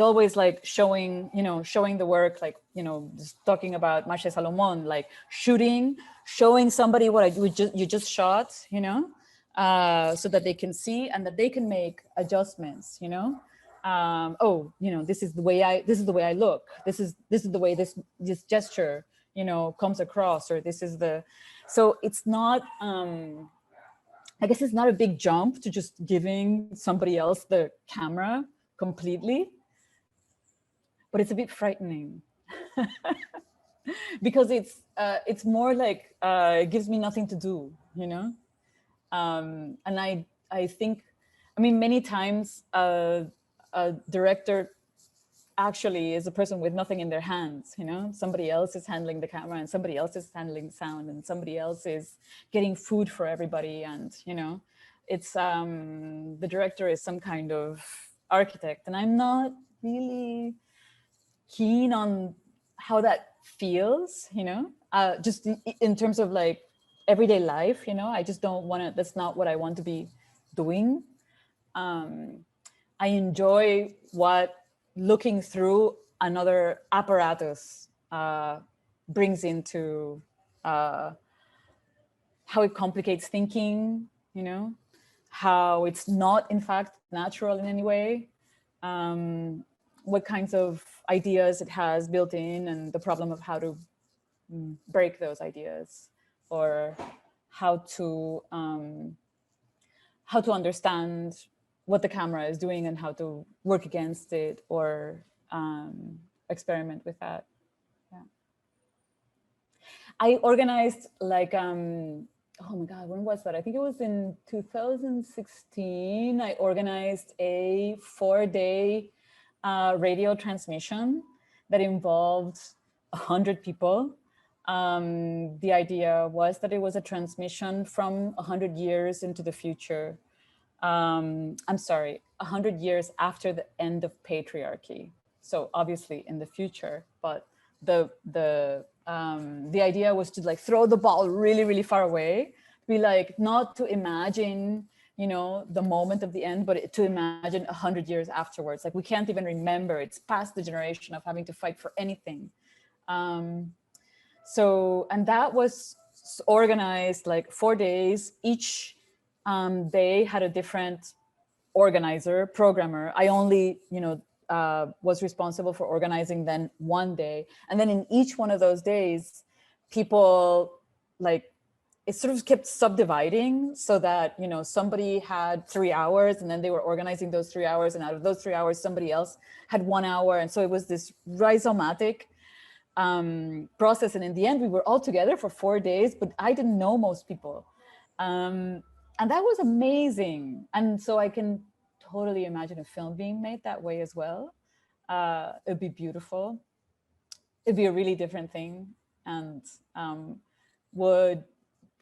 always like showing the work, like, just talking about Marche Salomon, like showing somebody what you just shot, so that they can see and that they can make adjustments, oh, this is the way I look. This is the way this gesture, comes across, or this is so it's not, I guess it's not a big jump to just giving somebody else the camera completely, but it's a bit frightening because it's more like it gives me nothing to do, and I think, many times a director actually is a person with nothing in their hands, somebody else is handling the camera and somebody else is handling sound and somebody else is getting food for everybody. And, it's the director is some kind of architect, and I'm not really keen on how that feels, just in terms of like everyday life, I just don't want to, that's not what I want to be doing. I enjoy what looking through another apparatus brings into how it complicates thinking, how it's not in fact natural in any way, what kinds of ideas it has built in, and the problem of how to break those ideas, or how to understand what the camera is doing and how to work against it, or experiment with that. Yeah. I organized like, oh my God, when was that? I think it was in 2016. I organized a 4-day radio transmission that involved 100 people. The idea was that it was a transmission from 100 years into the future. I'm sorry, 100 years after the end of patriarchy. So obviously in the future, but the idea was to like throw the ball really, really far away, be like, not to imagine, the moment of the end, but to imagine 100 years afterwards. Like we can't even remember, it's past the generation of having to fight for anything. So, and that was organized like 4 days. Each day had a different organizer, programmer. I only, was responsible for organizing then one day. And then in each one of those days, people like, it sort of kept subdividing so that, somebody had 3 hours and then they were organizing those 3 hours. And out of those 3 hours, somebody else had 1 hour. And so it was this rhizomatic process. And in the end, we were all together for 4 days, but I didn't know most people. And that was amazing. And so I can totally imagine a film being made that way as well. It'd be beautiful. It'd be a really different thing, and would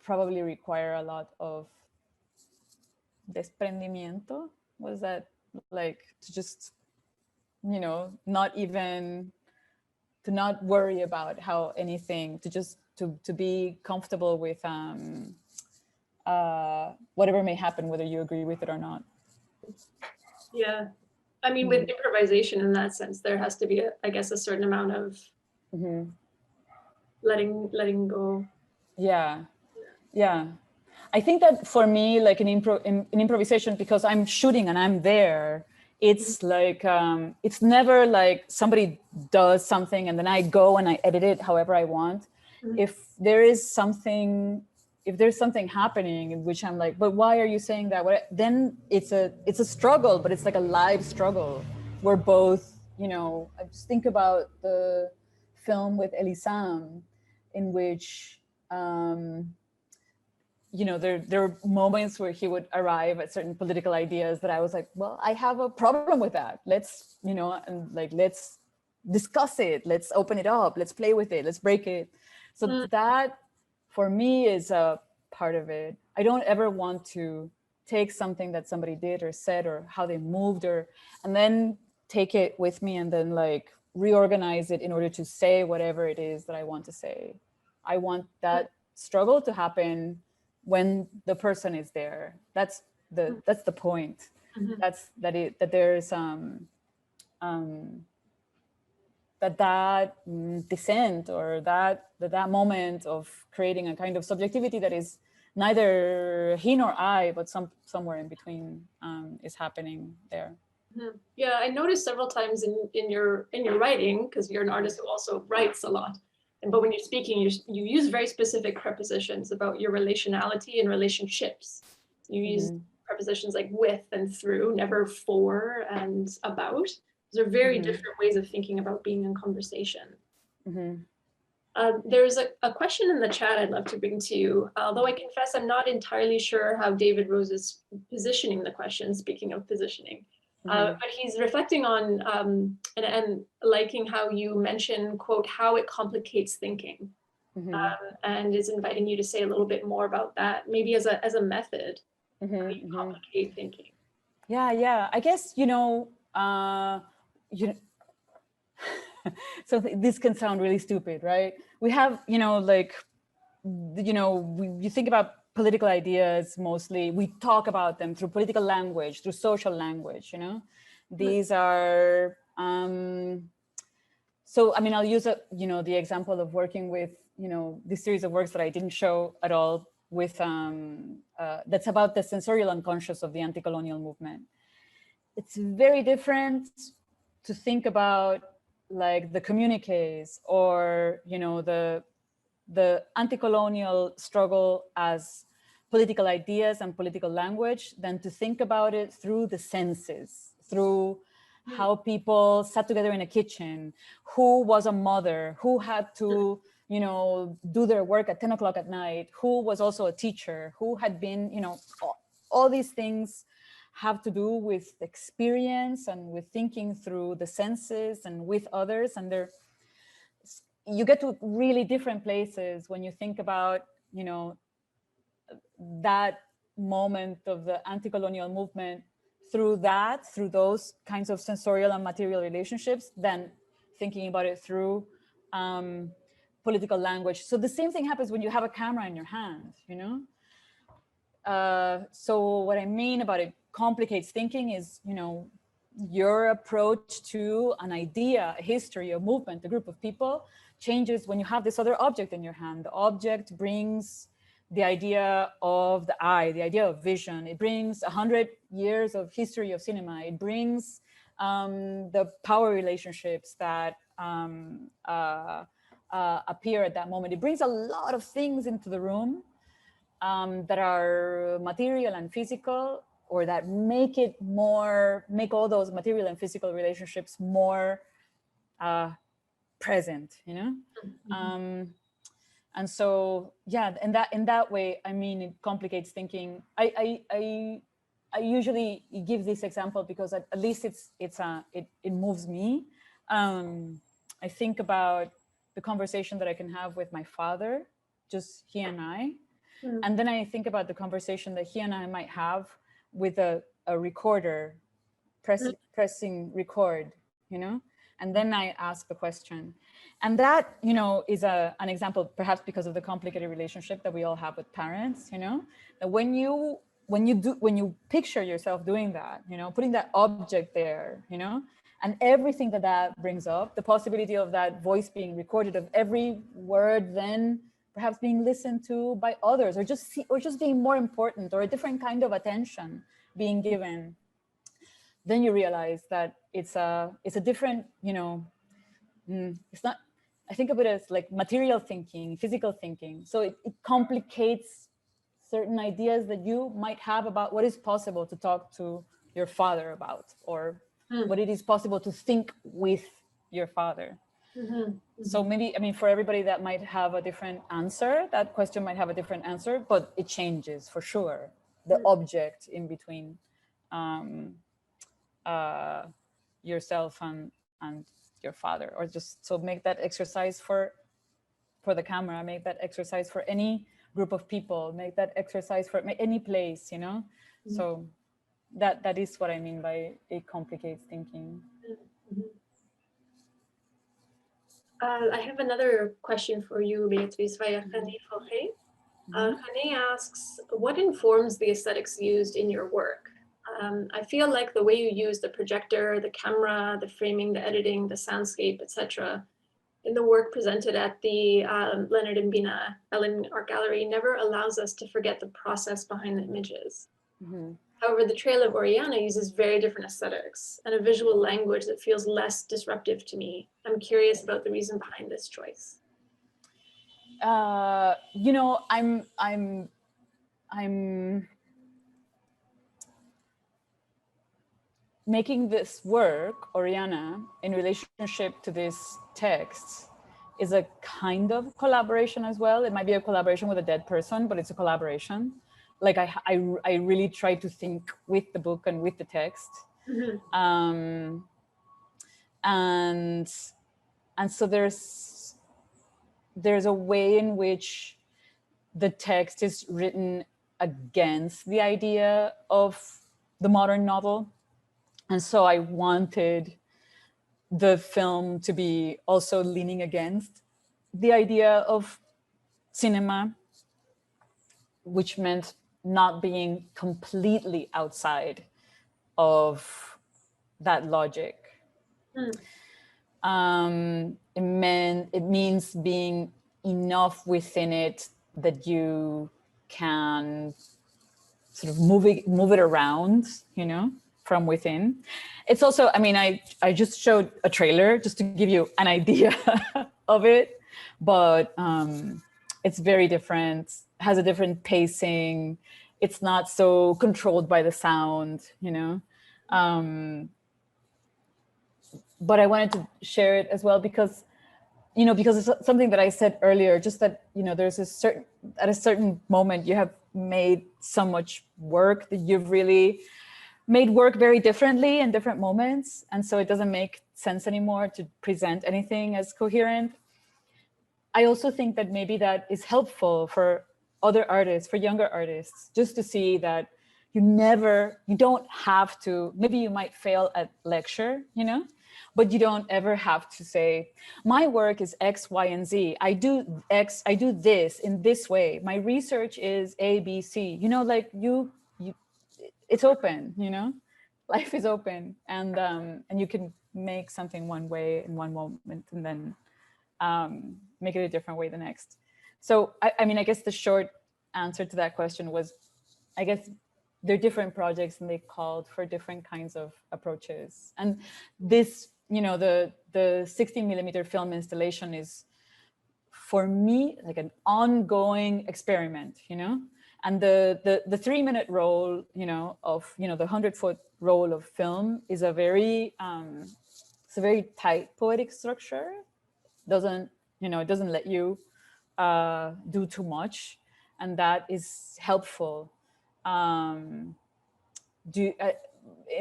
probably require a lot of desprendimiento. Was that like to just, not even, to not worry about how anything, to just to be comfortable with whatever may happen, whether you agree with it or not. Yeah. I mean, with improvisation in that sense, there has to be, I guess, a certain amount of letting go. Yeah. Yeah. I think that for me, like in improvisation, because I'm shooting and I'm there, it's like, it's never like somebody does something and then I go and I edit it however I want. If there's something happening in which I'm like, but why are you saying that? Then it's a struggle, but it's like a live struggle. We're both, I just think about the film with Elisam, in which, there were moments where he would arrive at certain political ideas that I was like, well, I have a problem with that. Let's, and like, let's discuss it. Let's open it up. Let's play with it. Let's break it. So that for me is a part of it. I don't ever want to take something that somebody did or said or how they moved and then take it with me and then like reorganize it in order to say whatever it is that I want to say. I want that struggle to happen when the person is there. That's the point. That there's that descent, or that moment of creating a kind of subjectivity that is neither he nor I, but somewhere in between is happening there. Yeah, I noticed several times in your writing, because you're an artist who also writes a lot. But when you're speaking, you use very specific prepositions about your relationality and relationships. You use prepositions like with and through, never for and about. Those are very different ways of thinking about being in conversation. There's a question in the chat I'd love to bring to you, although I confess I'm not entirely sure how David Rose is positioning the question, speaking of positioning. But he's reflecting on and liking how you mention, quote, how it complicates thinking, and is inviting you to say a little bit more about that, maybe as a method how you complicate thinking. Yeah. I guess, so this can sound really stupid, right? We have, you think about political ideas mostly. We talk about them through political language, through social language, These are, so, I mean, I'll use, the example of working with, this series of works that I didn't show at all with, that's about the sensorial unconscious of the anti-colonial movement. It's very different to think about like the communiques or, the anti-colonial struggle as political ideas and political language than to think about it through the senses, through how people sat together in a kitchen, who was a mother, who had to, do their work at 10 o'clock at night, who was also a teacher, who had been, all these things have to do with experience and with thinking through the senses and with others. And you get to really different places when you think about, that moment of the anti-colonial movement through those kinds of sensorial and material relationships than thinking about it through political language. So the same thing happens when you have a camera in your hand, So what I mean about it complicates thinking is, your approach to an idea, a history, a movement, a group of people changes when you have this other object in your hand. The object brings the idea of the eye, the idea of vision. It brings 100 years of history of cinema. It brings the power relationships that appear at that moment. It brings a lot of things into the room that are material and physical, or that make all those material and physical relationships more present, and so, yeah, in that way, I mean, it complicates thinking. I usually give this example because at least it moves me. I think about the conversation that I can have with my father, just he and I, and then I think about the conversation that he and I might have with a recorder, pressing record, and then I ask the question. And that, is an example, perhaps because of the complicated relationship that we all have with parents, that when you picture yourself doing that, putting that object there, and everything that brings up, the possibility of that voice being recorded, of every word then perhaps being listened to by others, or just being more important, or a different kind of attention being given, then you realize that it's a different, it's not, I think of it as like material thinking, physical thinking. So it complicates certain ideas that you might have about what is possible to talk to your father about, or what it is possible to think with your father. So maybe, I mean, for everybody that might have a different answer, that question might have a different answer, but it changes for sure. The object in between yourself and your father, or just, so make that exercise for the camera, make that exercise for any group of people, make that exercise for any place, So that is what I mean by it complicates thinking. I have another question for you, Beatriz, via René Forêt. René asks, what informs the aesthetics used in your work? I feel like the way you use the projector, the camera, the framing, the editing, the soundscape, etc., in the work presented at the Leonard and Bina Ellen Art Gallery never allows us to forget the process behind the images. However, the Trail of Oriana uses very different aesthetics and a visual language that feels less disruptive to me. I'm curious about the reason behind this choice. You know, I'm making this work, Oriana, in relationship to this text is a kind of collaboration as well. It might be a collaboration with a dead person, but it's a collaboration. Like I really try to think with the book and with the text. And so there's a way in which the text is written against the idea of the modern novel. And so I wanted the film to be also leaning against the idea of cinema, which meant not being completely outside of that logic. It means being enough within it that you can sort of move it around, you know, from within. It's also, I mean, I just showed a trailer just to give you an idea of it, but it's very different, has a different pacing. It's not so controlled by the sound, you know. But I wanted to share it as well because, you know, because it's something that I said earlier, just that, you know, there's at a certain moment you have made so much work that you've really made work very differently in different moments. And so it doesn't make sense anymore to present anything as coherent. I also think that maybe that is helpful for other artists, for younger artists, just to see that you don't have to, maybe you might fail at lecture, you know, but you don't ever have to say, my work is X, Y, and Z. I do this in this way. My research is A, B, C, you know, like it's open, you know, life is open, and you can make something one way in one moment and then make it a different way the next. So I mean, I guess the short answer to that question was, I guess they're different projects and they called for different kinds of approaches. And this, you know, the 16mm film installation is, for me, like an ongoing experiment, you know. And the 3-minute roll, you know, of, you know, the 100-foot roll of film is a very, it's a very tight poetic structure. Doesn't, you know, it doesn't let you do too much, and that is helpful. In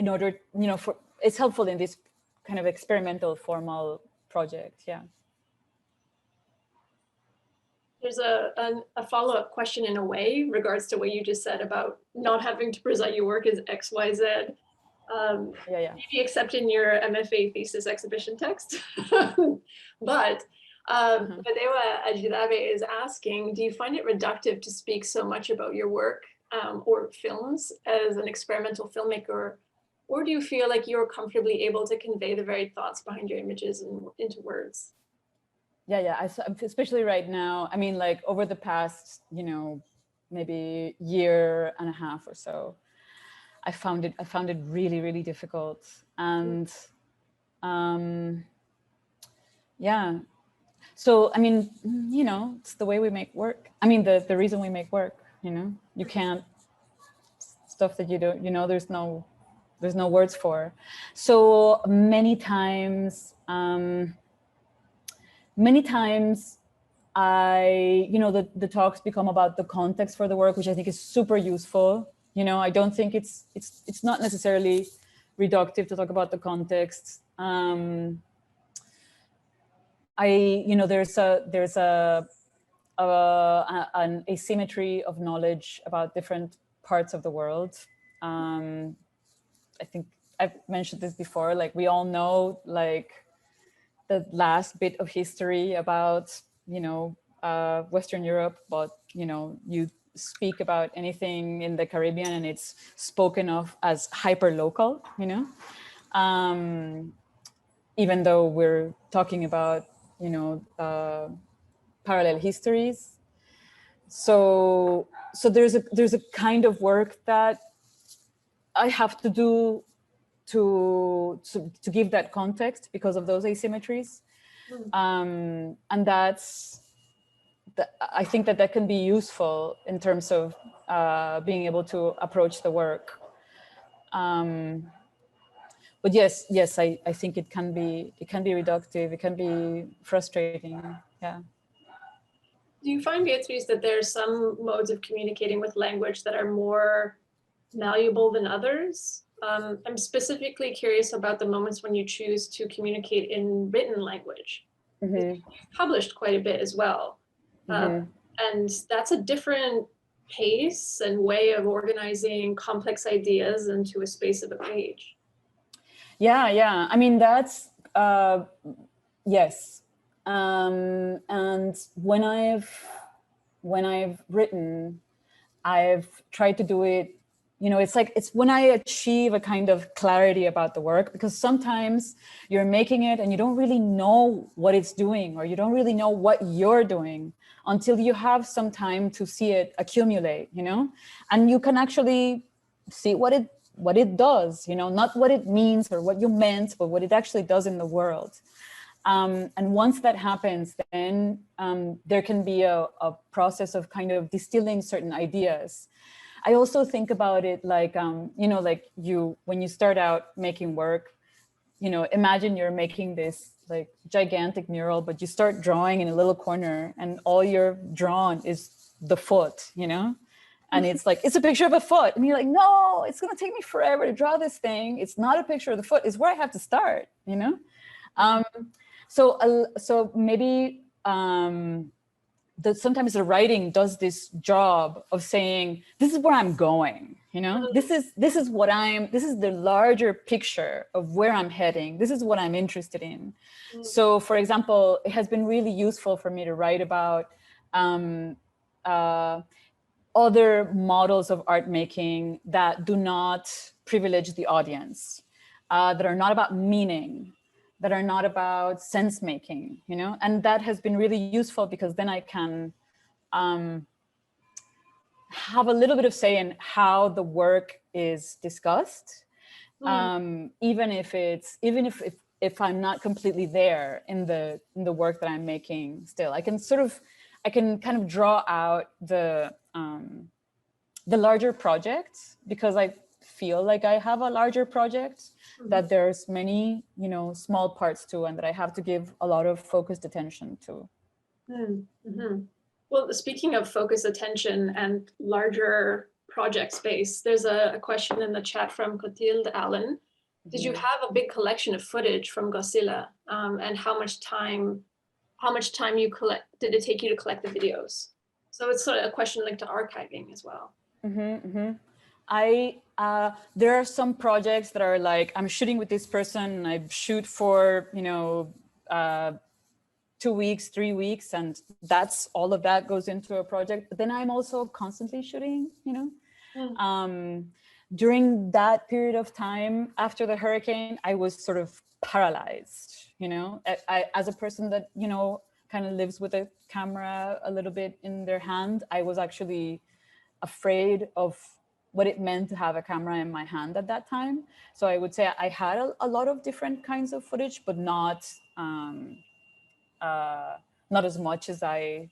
order, you know, it's helpful in this kind of experimental formal project, yeah. There's a follow-up question in a way in regards to what you just said about not having to present your work as X, Y, Z. Maybe except in your MFA thesis exhibition text. But Badewa Ajidabe is asking, do you find it reductive to speak so much about your work or films as an experimental filmmaker? Or do you feel like you're comfortably able to convey the very thoughts behind your images into words? Yeah, especially right now. I mean, like over the past, you know, maybe year and a half or so, I found it really, really difficult. And yeah, so I mean, you know, it's the way we make work. I mean, the reason we make work, you know, you can't, stuff that you don't, you know, there's no words for. So many times you know, the talks become about the context for the work, which I think is super useful. You know, I don't think it's not necessarily reductive to talk about the context. You know, there's an asymmetry of knowledge about different parts of the world. I think I've mentioned this before, like we all know, like, the last bit of history about, you know, Western Europe, but, you know, you speak about anything in the Caribbean and it's spoken of as hyper-local, you know, even though we're talking about, you know, parallel histories. So there's a kind of work that I have to do to give that context because of those asymmetries. And I think that can be useful in terms of being able to approach the work. But yes, I think it can be reductive. It can be frustrating. Yeah. Do you find, Beatriz, that there are some modes of communicating with language that are more malleable than others? I'm specifically curious about the moments when you choose to communicate in written language. You've published quite a bit as well. And that's a different pace and way of organizing complex ideas into a space of a page. Yeah. I mean, that's, yes. And when I've written, I've tried to do it, it's when I achieve a kind of clarity about the work, because sometimes you're making it and you don't really know what it's doing, or you don't really know what you're doing until you have some time to see it accumulate, and you can actually see what it does, not what it means or what you meant, but what it actually does in the world. And once that happens, then there can be a process of kind of distilling certain ideas. I also think about it like, when you start out making work, imagine you're making this like gigantic mural, but you start drawing in a little corner and all you're drawn is the foot, and it's like, it's a picture of a foot. And you're like, no, it's going to take me forever to draw this thing. It's not a picture of the foot. It's where I have to start, So maybe sometimes the writing does this job of saying, this is where I'm going, this is the larger picture of where I'm heading. This is what I'm interested in. So for example, it has been really useful for me to write about other models of art making that do not privilege the audience, that are not about meaning, that are not about sense making, and that has been really useful because then I can have a little bit of say in how the work is discussed, even if I'm not completely there in the work that I'm making. Still, I can kind of draw out the larger project, because I feel like I have a larger project that there's many, small parts to, and that I have to give a lot of focused attention to. Well, speaking of focused attention and larger project space, there's a question in the chat from Clotilde Allen. Did you have a big collection of footage from Godzilla, and how much time did it take you to collect the videos? So it's sort of a question linked to archiving as well. There are some projects that are like, I'm shooting with this person and I shoot for 2 weeks, 3 weeks, and that's all of that goes into a project. But then I'm also constantly shooting, during that period of time after the hurricane, I was sort of paralyzed, as a person that, kind of lives with a camera a little bit in their hand. I was actually afraid of what it meant to have a camera in my hand at that time. So I would say I had a lot of different kinds of footage, but not as much as I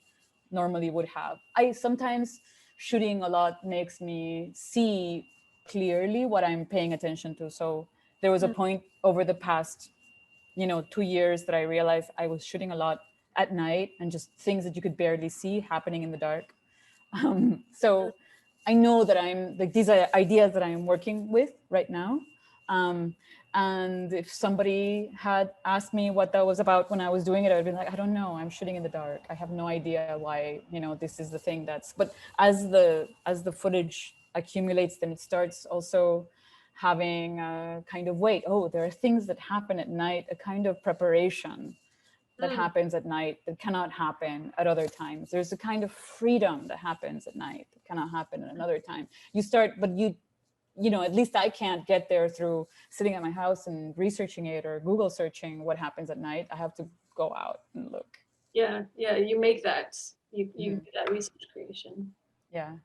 normally would have. Sometimes shooting a lot makes me see clearly what I'm paying attention to. So there was a point over the past, 2 years that I realized I was shooting a lot at night and just things that you could barely see happening in the dark. So I know that I'm like, these are ideas that I'm working with right now. And if somebody had asked me what that was about when I was doing it, I'd be like, I don't know, I'm shooting in the dark. I have no idea why, this is the thing but as the footage accumulates, then it starts also having a kind of weight. Oh, there are things that happen at night, a kind of preparation that happens at night that cannot happen at other times. There's a kind of freedom that happens at night that cannot happen at another time. At least I can't get there through sitting at my house and researching it or Google searching what happens at night. I have to go out and look. Yeah, you make that, you do that research creation. Yeah.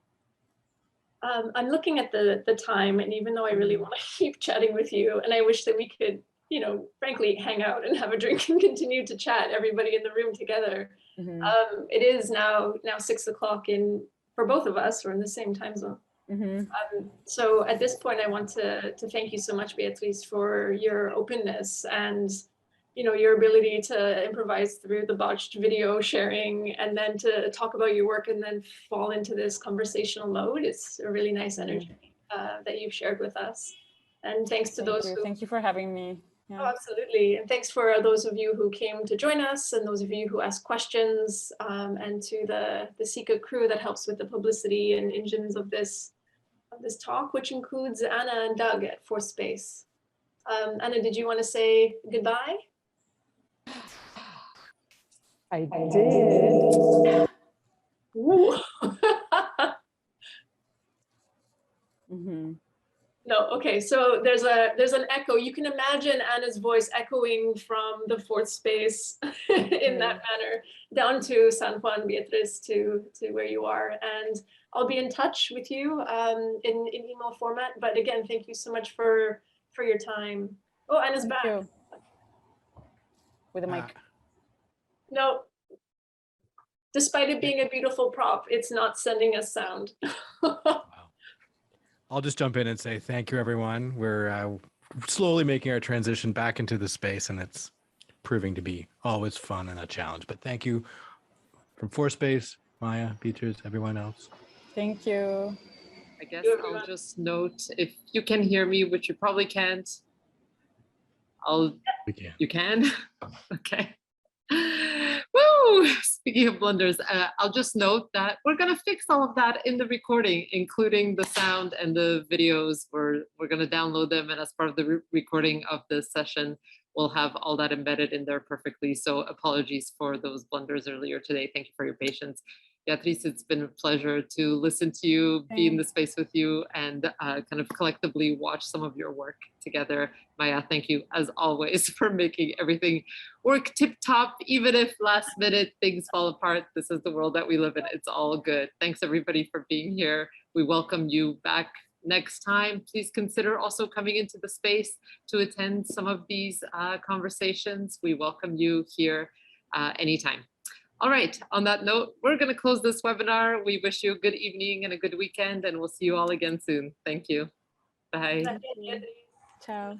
I'm looking at the time, and even though I really want to keep chatting with you, and I wish that we could, you know, frankly, hang out and have a drink and continue to chat, everybody in the room together. It is now 6 o'clock for both of us. We're in the same time zone. So at this point, I want to thank you so much, Beatriz, for your openness and, you know, your ability to improvise through the botched video sharing and then to talk about your work and then fall into this conversational mode. It's a really nice energy that you've shared with us. And thanks to those who... Thank you for having me. Oh, absolutely. And thanks for those of you who came to join us and those of you who asked questions, and to the Sika crew that helps with the publicity and engines of this talk, which includes Anna and Doug at Fourth Space. Anna, did you want to say goodbye? I did. Ooh. No, okay, so there's an echo. You can imagine Anna's voice echoing from the Fourth Space in that manner down to San Juan, Beatriz, to where you are. And I'll be in touch with you in email format. But again, thank you so much for your time. Oh, Anna's back. You. With a mic. No, despite it being a beautiful prop, it's not sending us sound. I'll just jump in and say thank you, everyone. We're slowly making our transition back into the space, and it's proving to be always fun and a challenge. But thank you from Four Space, Maya, Beatriz, everyone else. Thank you. I guess I'll just note, if you can hear me, which you probably can't, We can. You can? Okay. Woo! Speaking of blunders, I'll just note that we're going to fix all of that in the recording, including the sound and the videos. We're going to download them, and as part of the recording of this session, we'll have all that embedded in there perfectly. So apologies for those blunders earlier today. Thank you for your patience. Beatriz, it's been a pleasure to listen to you, be in the space with you, and kind of collectively watch some of your work together. Maya, thank you as always for making everything work tip-top, even if last minute things fall apart. This is the world that we live in. It's all good. Thanks everybody for being here. We welcome you back next time. Please consider also coming into the space to attend some of these conversations. We welcome you here anytime. All right, on that note, we're going to close this webinar. We wish you a good evening and a good weekend, and we'll see you all again soon. Thank you. Bye. Ciao.